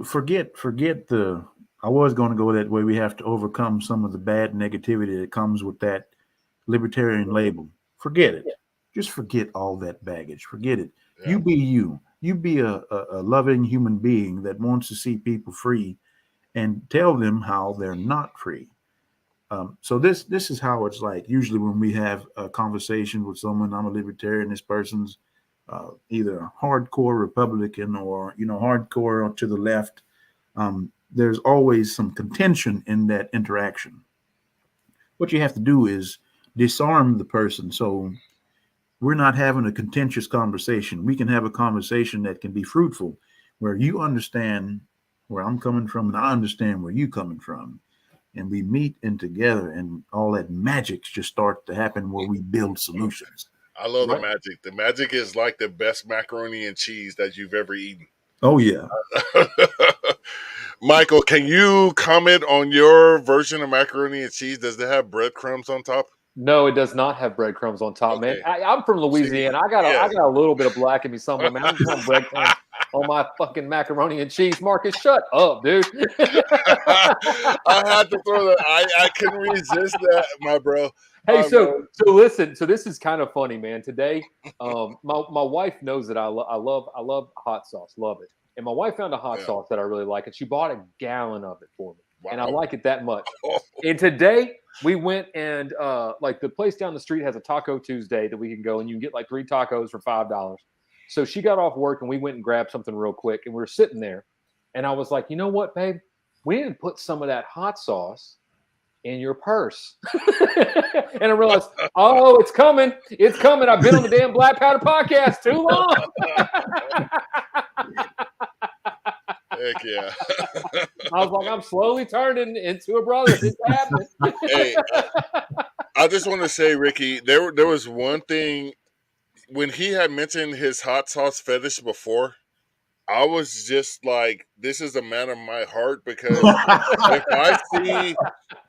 forget the. I was going to go that way. We have to overcome some of the bad negativity that comes with that libertarian label. Forget it. Just forget all that baggage. Forget it. Yeah. You be you. You be a loving human being that wants to see people free and tell them how they're not free. So this is how it's like. Usually when we have a conversation with someone, I'm a libertarian, this person's either a hardcore Republican or, hardcore to the left. There's always some contention in that interaction. What you have to do is disarm the person. So we're not having a contentious conversation. We can have a conversation that can be fruitful, where you understand where I'm coming from and I understand where you're coming from. And we meet in together and all that magic just starts to happen where we build solutions. I love Right. the magic. The magic is like the best macaroni and cheese that you've ever eaten. Oh, yeah. Michael, can you comment on your version of macaroni and cheese? Does it have breadcrumbs on top? No, it does not have breadcrumbs on top, man. Okay. I'm from Louisiana. I got yeah. a little bit of black in me somewhere, man. I'm throwing breadcrumbs on my fucking macaroni and cheese. Marcus, shut up, dude. I had to throw that. I couldn't resist that, my bro. Hey, so listen. So this is kind of funny, man. Today, my wife knows that I love hot sauce, love it. And my wife found a hot sauce that I really like, and she bought a gallon of it for me. Wow. And I like it that much. And today we went and like the place down the street has a Taco Tuesday that we can go and you can get like 3 tacos for $5. So she got off work and we went and grabbed something real quick and we were sitting there. And I was like, you know what, babe? We need to put some of that hot sauce in your purse. And I realized, oh, it's coming. It's coming. I've been on the damn Black Powder podcast too long. Heck yeah. I was like, I'm slowly turning into a brother. It's happening. Hey, I just want to say, Ricky, there was one thing when he had mentioned his hot sauce fetish before. I was just like, this is a man of my heart, because if I see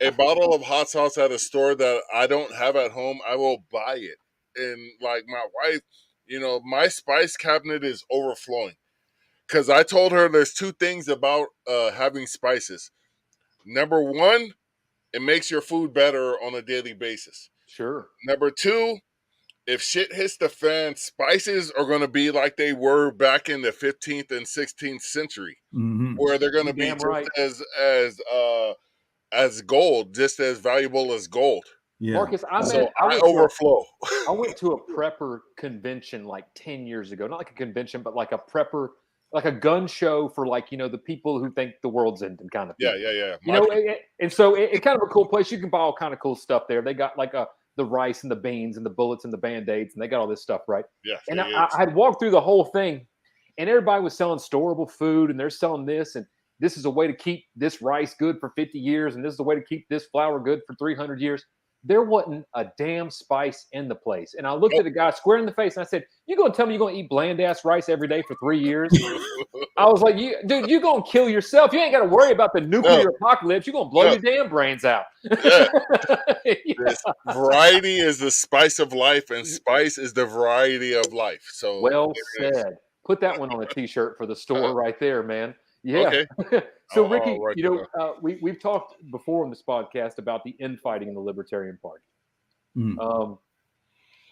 a bottle of hot sauce at a store that I don't have at home, I will buy it. And like my wife, my spice cabinet is overflowing. Because I told her there's 2 things about having spices. Number 1, it makes your food better on a daily basis. Sure. Number 2, if shit hits the fan, spices are going to be like they were back in the 15th and 16th century, where they're going to be just right. as gold, just as valuable as gold. Yeah. Marcus, I overflow. I went to a prepper convention like 10 years ago. Not like a convention, but like a prepper, like a gun show for like, the people who think the world's ending kind of thing. Yeah. And so it's kind of a cool place. You can buy all kind of cool stuff there. They got like the rice and the beans and the bullets and the Band-Aids, and they got all this stuff, right? Yeah. And I had walked through the whole thing, and everybody was selling storable food, and they're selling this, and this is a way to keep this rice good for 50 years, and this is a way to keep this flour good for 300 years. There wasn't a damn spice in the place. And I looked at the guy square in the face, and I said, you going to tell me you're going to eat bland-ass rice every day for 3 years? I was like, dude, you're going to kill yourself. You ain't got to worry about the nuclear apocalypse. You're going to blow your damn brains out. This variety is the spice of life, and spice is the variety of life. So well said. Put that one on a T-shirt for the store right there, man. Yeah. Okay. So, Ricky, we've talked before on this podcast about the infighting in the Libertarian Party. And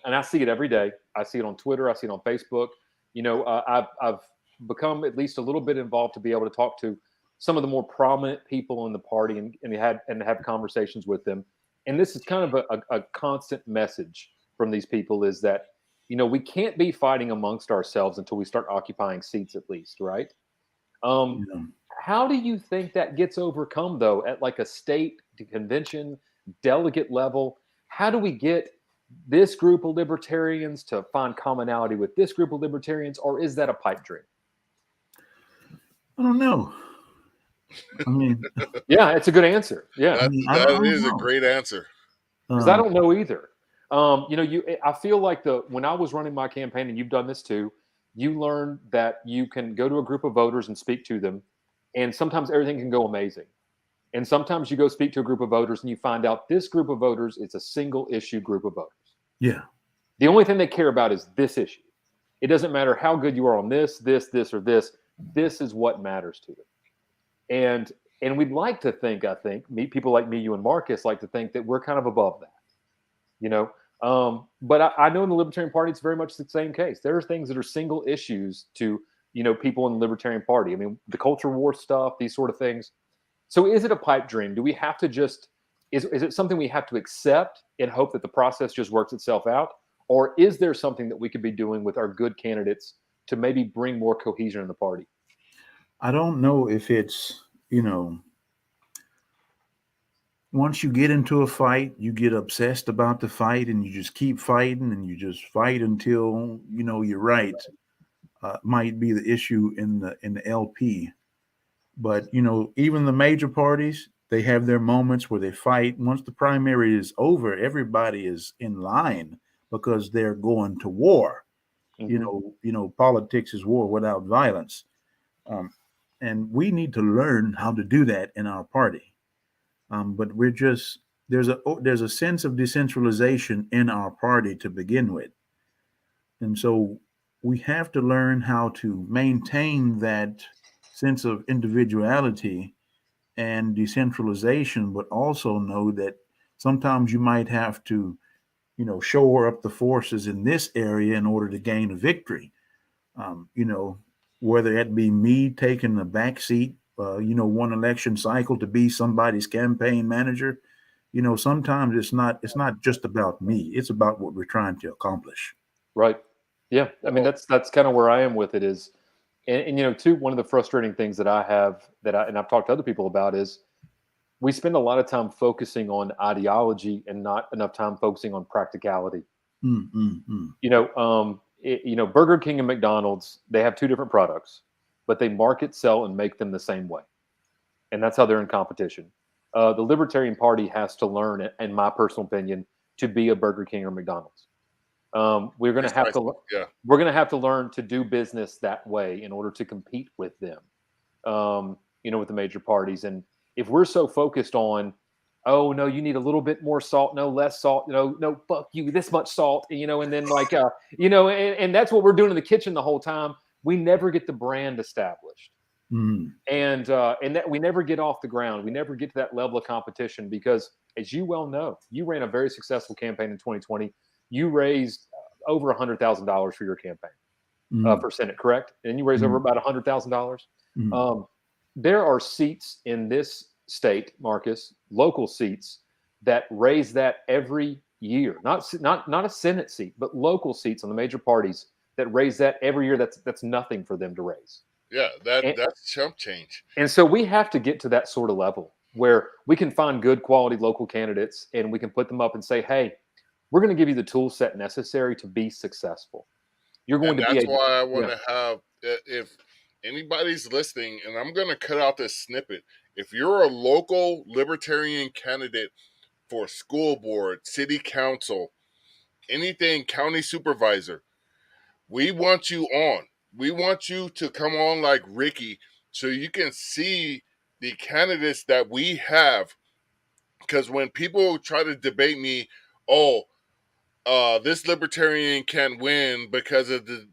I see it every day. I see it on Twitter. I see it on Facebook. become at least a little bit involved to be able to talk to some of the more prominent people in the party and have conversations with them. And this is kind of a constant message from these people is that, we can't be fighting amongst ourselves until we start occupying seats at least, right? Um, Yeah. how do you think that gets overcome though at like a state convention delegate level? How do we get this group of libertarians to find commonality with this group of libertarians, or is that a pipe dream? I don't know. I mean, Yeah, it's a good answer. Yeah, I That don't is a know. great answer. because I don't know either. I feel like when I was running my campaign, and you've done this too, you learn that you can go to a group of voters and speak to them, and sometimes everything can go amazing. And sometimes you go speak to a group of voters and you find out this group of voters is a single issue group of voters. Yeah. The only thing they care about is this issue. It doesn't matter how good you are on this, or this. This is what matters to them. And we'd like to think, people like me, you, and Marcus like to think that we're kind of above that, you know. But I know in the Libertarian Party, it's very much the same case. There are things that are single issues to people in the Libertarian Party. I mean, the culture war stuff, these sort of things. So is it a pipe dream? Do we have to is it something we have to accept and hope that the process just works itself out? Or is there something that we could be doing with our good candidates to maybe bring more cohesion in the party? I don't know if it's, once you get into a fight, you get obsessed about the fight and you just keep fighting and you just fight until, you're right. Might be the issue in the LP. But even the major parties, they have their moments where they fight. Once the primary is over, everybody is in line because they're going to war. Mm-hmm. Politics is war without violence, and we need to learn how to do that in our party. But there's a sense of decentralization in our party to begin with, and so we have to learn how to maintain that sense of individuality and decentralization, but also know that sometimes you might have to, shore up the forces in this area in order to gain a victory. Whether it be me taking a back seat, one election cycle to be somebody's campaign manager, sometimes it's not just about me. It's about what we're trying to accomplish. Right. Yeah. I mean, that's kind of where I am with it is, and too, one of the frustrating things that I have and I've talked to other people about is we spend a lot of time focusing on ideology and not enough time focusing on practicality. Mm, mm, mm. Burger King and McDonald's, they have two different products, but they market, sell, and make them the same way. And that's how they're in competition. The Libertarian Party has to learn, in my personal opinion, to be a Burger King or McDonald's. We're going to have to, Yeah. we're going to have to learn to do business that way in order to compete with them. With the major parties. And if we're so focused on, oh no, you need a little bit more salt, no less salt, no, fuck you, this much salt, and then and that's what we're doing in the kitchen the whole time. We never get the brand established. Mm. And that we never get off the ground. We never get to that level of competition because, as you well know, you ran a very successful campaign in 2020. You raised over $100,000 for your campaign for Senate, correct? And you raised over about $100,000. There are seats in this state, Marcus, local seats that raise that every year. Not a Senate seat, but local seats on the major parties that raise that every year. That's nothing for them to raise. Yeah, that's chump change. And so we have to get to that sort of level where we can find good quality local candidates and we can put them up and say, hey, we're going to give you the tool set necessary to be successful. You're going to be That's why I want to have, if anybody's listening, and I'm going to cut out this snippet. If you're a local libertarian candidate for school board, city council, anything, county supervisor, we want you on. We want you to come on like Ricky so you can see the candidates that we have. Because when people try to debate me, this libertarian can win because of the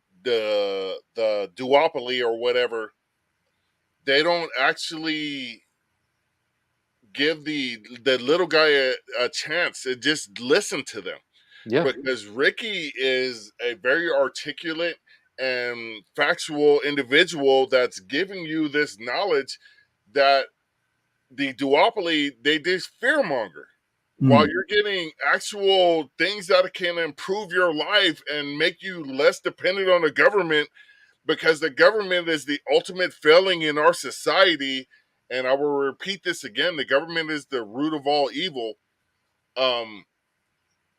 duopoly or whatever, they don't actually give the little guy a chance to just listen to them. Yeah. Because Ricky is a very articulate and factual individual that's giving you this knowledge that the duopoly, they just fearmonger. While you're getting actual things that can improve your life and make you less dependent on the government, because the government is the ultimate failing in our society. And I will repeat this again: the government is the root of all evil.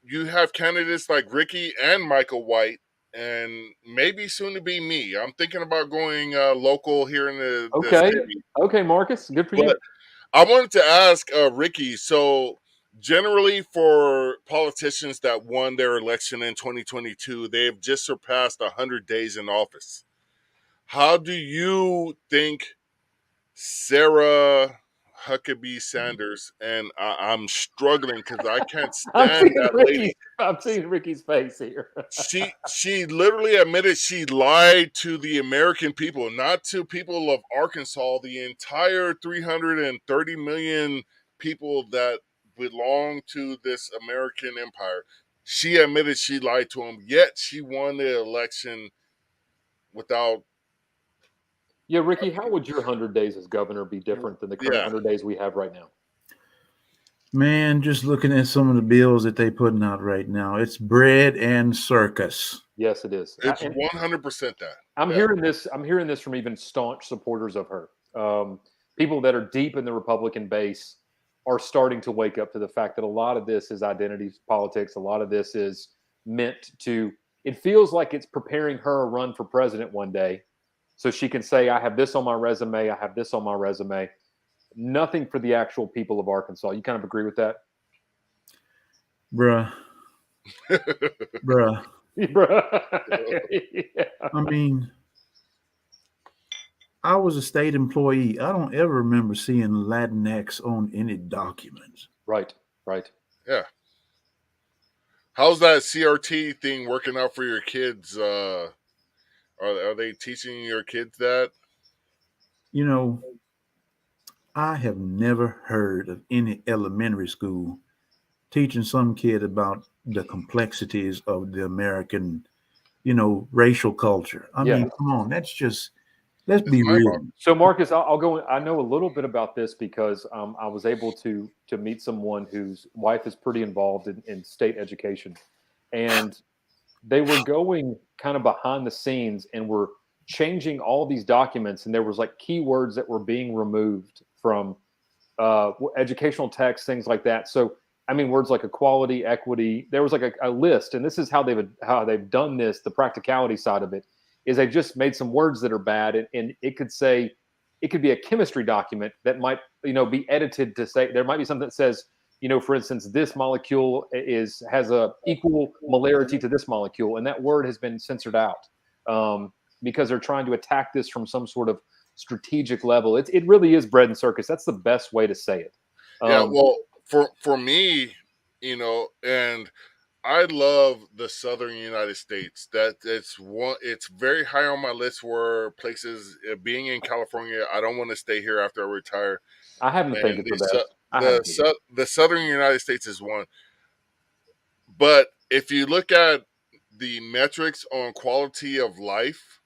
You have candidates like Ricky and Michael White, and maybe soon to be me. I'm thinking about going local here in the city. Okay, Marcus, good for you. I wanted to ask Ricky, so generally for politicians that won their election in 2022, they have just surpassed 100 days in office. How do you think Sarah Huckabee Sanders, and I'm struggling because I can't stand that lady. I'm seeing Ricky's face here. She literally admitted she lied to the American people, not to people of Arkansas, the entire 330 million people that belong to this American empire. She admitted she lied to them, yet she won the election without. Yeah, Ricky, how would your 100 days as governor be different than the current 100 days we have right now? Man, just looking at some of the bills that they're putting out right now, it's bread and circus. Yes, it is. It's 100% that. I'm hearing this from even staunch supporters of her. People that are deep in the Republican base are starting to wake up to the fact that a lot of this is identity politics. A lot of this is meant to. It feels like it's preparing her a run for president one day, so she can say, "I have this on my resume. I have this on my resume." Nothing for the actual people of Arkansas. You kind of agree with that? Bruh. Bruh. Yeah. I mean, I was a state employee. I don't ever remember seeing Latinx on any documents. Right. Yeah. How's that CRT thing working out for your kids? Are they teaching your kids that? You know, I have never heard of any elementary school teaching some kid about the complexities of the American, racial culture. I mean, come on, let's be real. So, Marcus, I'll go. I know a little bit about this because I was able to meet someone whose wife is pretty involved in state education, and they were going kind of behind the scenes and were changing all these documents, and there was like keywords that were being removed from educational text, things like that. So, I mean, words like equality, equity. There was like a list, and this is how they've done this. The practicality side of it is they've just made some words that are bad, and it could be a chemistry document that might be edited to say there might be something that says for instance, this molecule has a equal molarity to this molecule, and that word has been censored out because they're trying to attack this from some sort of strategic level. It really is bread and circus. That's the best way to say it. Yeah, well, for me, and I love the Southern United States. It's very high on my list for places. Being in California, I don't want to stay here after I retire. I haven't think it's the best. The Southern United States is one. But if you look at the metrics on quality of life,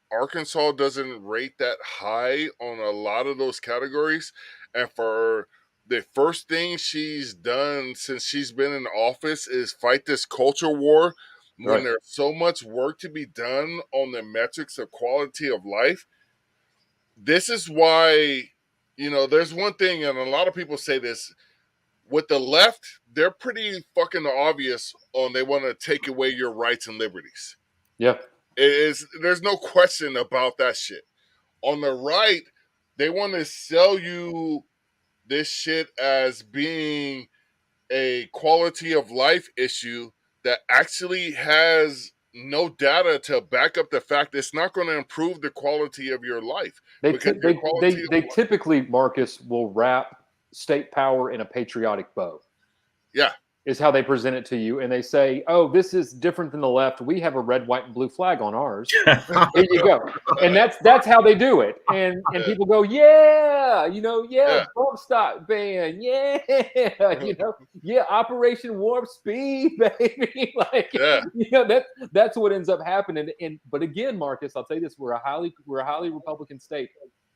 Arkansas doesn't rate that high on a lot of those categories. And for the first thing she's done since she's been in office is fight this culture war when there's so much work to be done on the metrics of quality of life. This is why, there's one thing, and a lot of people say this, with the left, they're pretty fucking obvious on they want to take away your rights and liberties. Yeah. There's no question about that shit. On the right, they want to sell you this shit as being a quality of life issue that actually has no data to back up the fact it's not going to improve the quality of your life. They typically, Marcus, will wrap state power in a patriotic bow. Yeah. is how they present it to you, and they say, "Oh, this is different than the left. We have a red, white, and blue flag on ours." Here you go, and that's how they do it. And people go, "Yeah, Yeah. bump stock ban, yeah, yeah, Operation Warp Speed, baby." Like, Yeah. that's what ends up happening. But again, Marcus, I'll tell you this: we're a highly Republican state.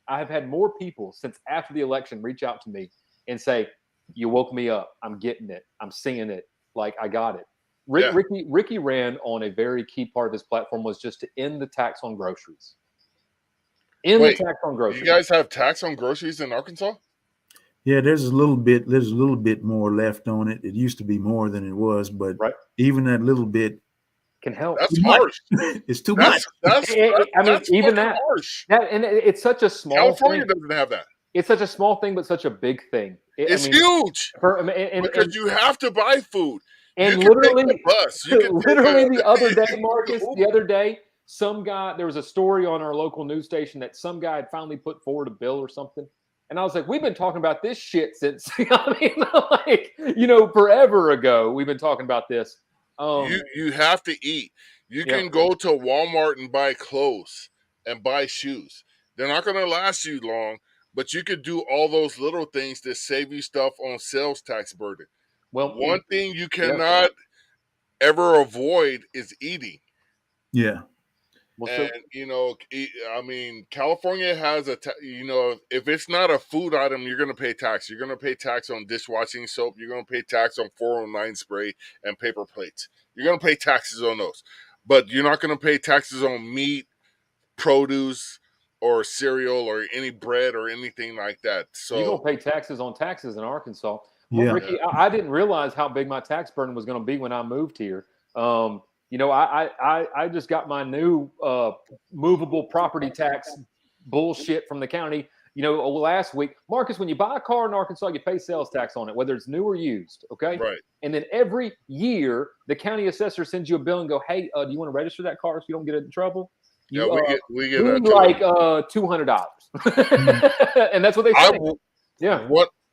I have had more people since after the election reach out to me and say, "You woke me up. I'm getting it. I'm seeing it. Like, I got it." Yeah. Ricky ran on a very key part of his platform was just to end the tax on groceries. Wait, the tax on groceries. You guys have tax on groceries in Arkansas? Yeah, there's a little bit more left on it. It used to be more than it was, but Right. even that little bit can help. That's harsh. It's too much. That's even that harsh. and it's such a small California thing. doesn't have that. It's such a small thing, but such a big thing. It's huge because you have to buy food. And you literally, can take the bus. You can literally the other day, Marcus, the other day, some guy, there was a story on our local news station that some guy had finally put forward a bill or something. And I was like, we've been talking about this shit since, forever ago. We've been talking about this. You have to eat. You can go to Walmart and buy clothes and buy shoes. They're not going to last you long, but you could do all those little things to save you stuff on sales tax burden. Well, one thing you cannot ever avoid is eating. Yeah. And, California has if it's not a food item, you're going to pay tax. You're going to pay tax on dishwashing soap. You're going to pay tax on 409 spray and paper plates. You're going to pay taxes on those. But you're not going to pay taxes on meat, produce, or cereal, or any bread, or anything like that. So you're going to pay taxes on taxes in Arkansas. Yeah. Well, Ricky, I didn't realize how big my tax burden was going to be when I moved here. I just got my new movable property tax bullshit from the county, last week. Marcus, when you buy a car in Arkansas, you pay sales tax on it, whether it's new or used. Okay. Right. And then every year, the county assessor sends you a bill and go, "Hey, do you want to register that car so you don't get in trouble?" We get that too. Like $200, and that's what they say.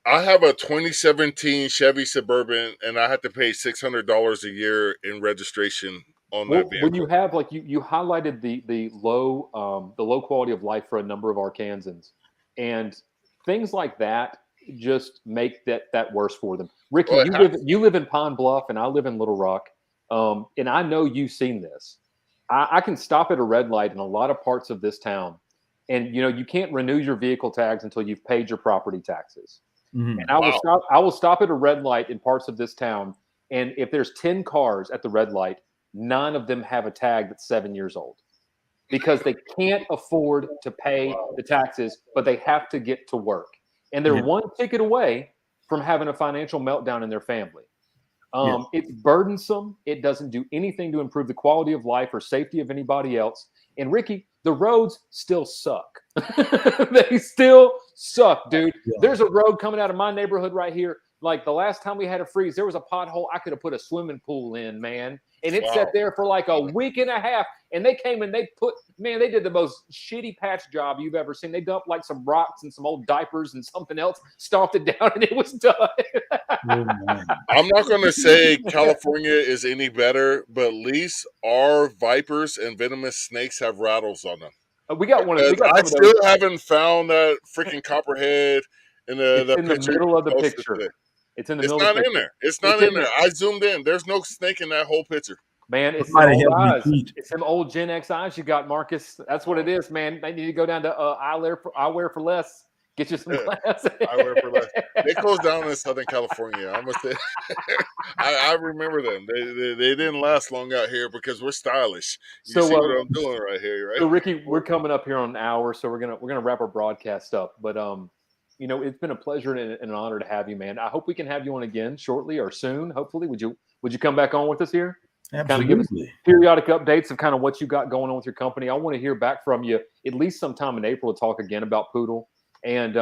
I have a 2017 Chevy Suburban, and I had to pay $600 a year in registration on that vehicle. When you have you highlighted the low quality of life for a number of Arkansans, and things like that just make that worse for them. Ricky, you live in Pine Bluff, and I live in Little Rock, and I know you've seen this. I can stop at a red light in a lot of parts of this town, and you can't renew your vehicle tags until you've paid your property taxes. Mm-hmm. And I will stop at a red light in parts of this town, and if there's 10 cars at the red light, 9 of them have a tag that's 7 years old because they can't afford to pay the taxes, but they have to get to work, and they're one ticket away from having a financial meltdown in their family. It's burdensome. It doesn't do anything to improve the quality of life or safety of anybody else. And Ricky, the roads still suck. They still suck, dude. Yeah. There's a road coming out of my neighborhood right here. Like the last time we had a freeze, there was a pothole. I could have put a swimming pool in, man. And it sat there for like a week and a half. And they came and they did the most shitty patch job you've ever seen. They dumped like some rocks and some old diapers and something else, stomped it down, and it was done. I'm not going to say California is any better, but at least our vipers and venomous snakes have rattles on them. We got one. I still haven't found that freaking copperhead in the middle of the picture. It's in the middle. It's not in there. It's not in there. I zoomed in. There's no snake in that whole picture. Man, it's some old eyes. It's some old Gen X eyes you got, Marcus. That's what it is, man. They need to go down to eyewear for less. Get you some glasses. Eyewear for less. They closed down in Southern California. I must say, I remember them. They didn't last long out here because we're stylish. You see what I'm doing right here, right? So Ricky, we're coming up here on an hour, so we're gonna wrap our broadcast up. But it's been a pleasure and an honor to have you, man. I hope we can have you on again shortly or soon. Hopefully, would you come back on with us here? Absolutely. Kind of give us periodic updates of kind of what you got going on with your company. I want to hear back from you at least sometime in April to talk again about Poodle. And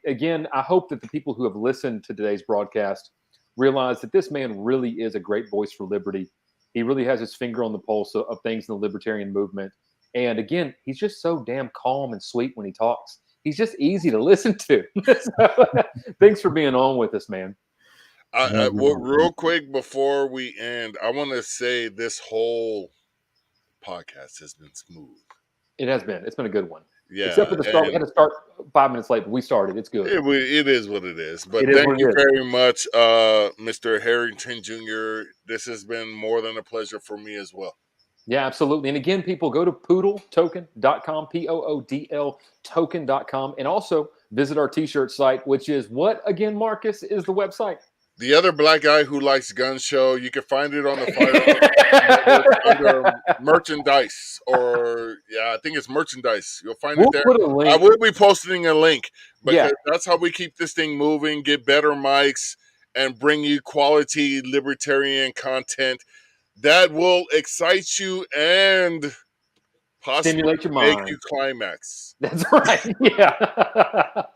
again, I hope that the people who have listened to today's broadcast realize that this man really is a great voice for liberty. He really has his finger on the pulse of things in the libertarian movement. And again, he's just so damn calm and sweet when he talks. He's just easy to listen to. So, thanks for being on with us, man. Real quick before we end, I want to say this whole podcast has been smooth. It has been. It's been a good one. Yeah, except for the start. We had to start 5 minutes late, but we started. It's good. It is what it is. But It is thank you very much, Mr. Harrington Jr. This has been more than a pleasure for me as well. Yeah, absolutely. And again, people, go to poodletoken.com, Poodl token.com, and also visit our t-shirt site, which is what, again, Marcus, is the website? The Other Black Guy Who Likes Gun show. You can find it on the Firearms under merchandise, or I think it's merchandise. You'll find it there. Put a link. I will be posting a link because that's how we keep this thing moving, get better mics, and bring you quality libertarian content that will excite you and possibly stimulate your make mind. you climax. That's right. Yeah.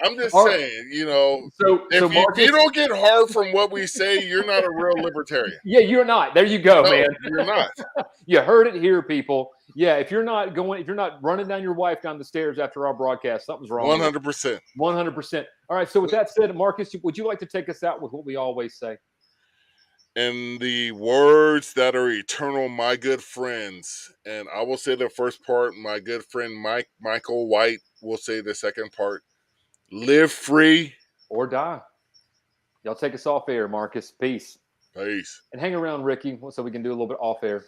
I'm just saying, if you don't get hard from what we say, you're not a real libertarian. Yeah, you're not. There you go, man. You're not. You heard it here, people. Yeah, if you're not running down your wife down the stairs after our broadcast, something's wrong. 100%. 100%. All right. So with that said, Marcus, would you like to take us out with what we always say? In the words that are eternal, my good friends, and I will say the first part, my good friend Michael White will say the second part, live free or die. Y'all take us off air, Marcus. Peace. Peace. And hang around, Ricky, so we can do a little bit off air.